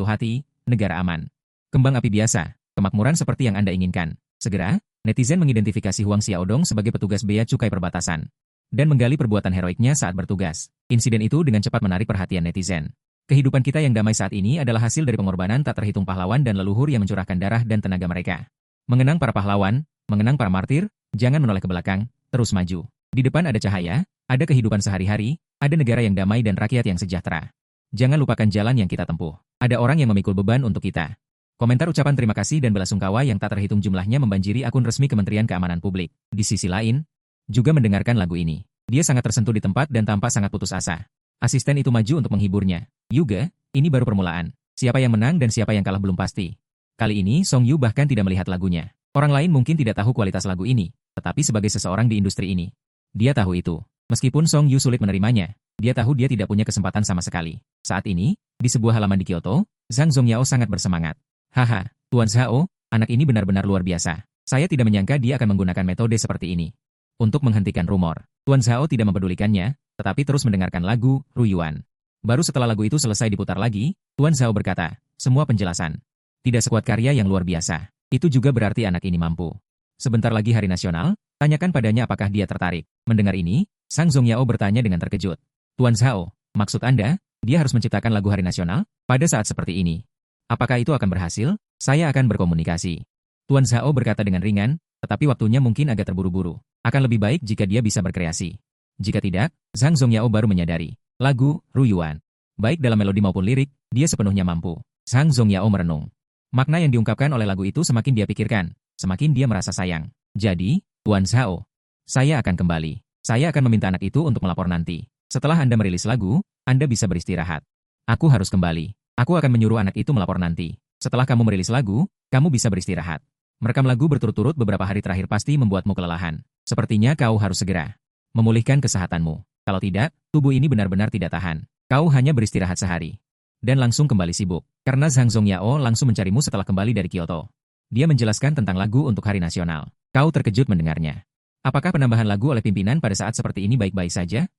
hati, negara aman. Kembang api biasa, kemakmuran seperti yang Anda inginkan. Segera, netizen mengidentifikasi Huang Xiaodong sebagai petugas bea cukai perbatasan dan menggali perbuatan heroiknya saat bertugas. Insiden itu dengan cepat menarik perhatian netizen. Kehidupan kita yang damai saat ini adalah hasil dari pengorbanan tak terhitung pahlawan dan leluhur yang mencurahkan darah dan tenaga mereka. Mengenang para pahlawan, mengenang para martir, jangan menoleh ke belakang, terus maju. Di depan ada cahaya, ada kehidupan sehari-hari, ada negara yang damai dan rakyat yang sejahtera. Jangan lupakan jalan yang kita tempuh. Ada orang yang memikul beban untuk kita. Komentar ucapan terima kasih dan belasungkawa yang tak terhitung jumlahnya membanjiri akun resmi Kementerian Keamanan Publik. Di sisi lain, juga mendengarkan lagu ini. Dia sangat tersentuh di tempat dan tampak sangat putus asa. Asisten itu maju untuk menghiburnya. Yuga, ini baru permulaan. Siapa yang menang dan siapa yang kalah belum pasti. Kali ini Song Yu bahkan tidak melihat lagunya. Orang lain mungkin tidak tahu kualitas lagu ini, tetapi sebagai seseorang di industri ini, dia tahu itu. Meskipun Song Yu sulit menerimanya, dia tahu dia tidak punya kesempatan sama sekali. Saat ini, di sebuah halaman di Kyoto, Zhang Zongyao sangat bersemangat. Haha, Tuan Zhao, anak ini benar-benar luar biasa. Saya tidak menyangka dia akan menggunakan metode seperti ini. Untuk menghentikan rumor, Tuan Zhao tidak mempedulikannya, tetapi terus mendengarkan lagu, Ruyuan. Baru setelah lagu itu selesai diputar lagi, Tuan Zhao berkata, semua penjelasan. Tidak sekuat karya yang luar biasa. Itu juga berarti anak ini mampu. Sebentar lagi hari nasional, tanyakan padanya apakah dia tertarik. Mendengar ini, Sang Zongyao bertanya dengan terkejut. Tuan Zhao, maksud Anda, dia harus menciptakan lagu hari nasional pada saat seperti ini. Apakah itu akan berhasil? Saya akan berkomunikasi. Tuan Zhao berkata dengan ringan, tetapi waktunya mungkin agak terburu-buru. Akan lebih baik jika dia bisa berkreasi. Jika tidak, Zhang Zongyao baru menyadari. Lagu, Ruyuan. Baik dalam melodi maupun lirik, dia sepenuhnya mampu. Zhang Zongyao merenung. Makna yang diungkapkan oleh lagu itu semakin dia pikirkan, semakin dia merasa sayang. Jadi, Tuan Zhao, saya akan kembali. Saya akan meminta anak itu untuk melapor nanti. Setelah Anda merilis lagu, Anda bisa beristirahat. Aku harus kembali. Aku akan menyuruh anak itu melapor nanti. Setelah kamu merilis lagu, kamu bisa beristirahat. Merekam lagu berturut-turut beberapa hari terakhir pasti membuatmu kelelahan. Sepertinya kau harus segera memulihkan kesehatanmu. Kalau tidak, tubuh ini benar-benar tidak tahan. Kau hanya beristirahat sehari. Dan langsung kembali sibuk. Karena Zhang Zongyao langsung mencarimu setelah kembali dari Kyoto. Dia menjelaskan tentang lagu untuk hari nasional. Kau terkejut mendengarnya. Apakah penambahan lagu oleh pimpinan pada saat seperti ini baik-baik saja?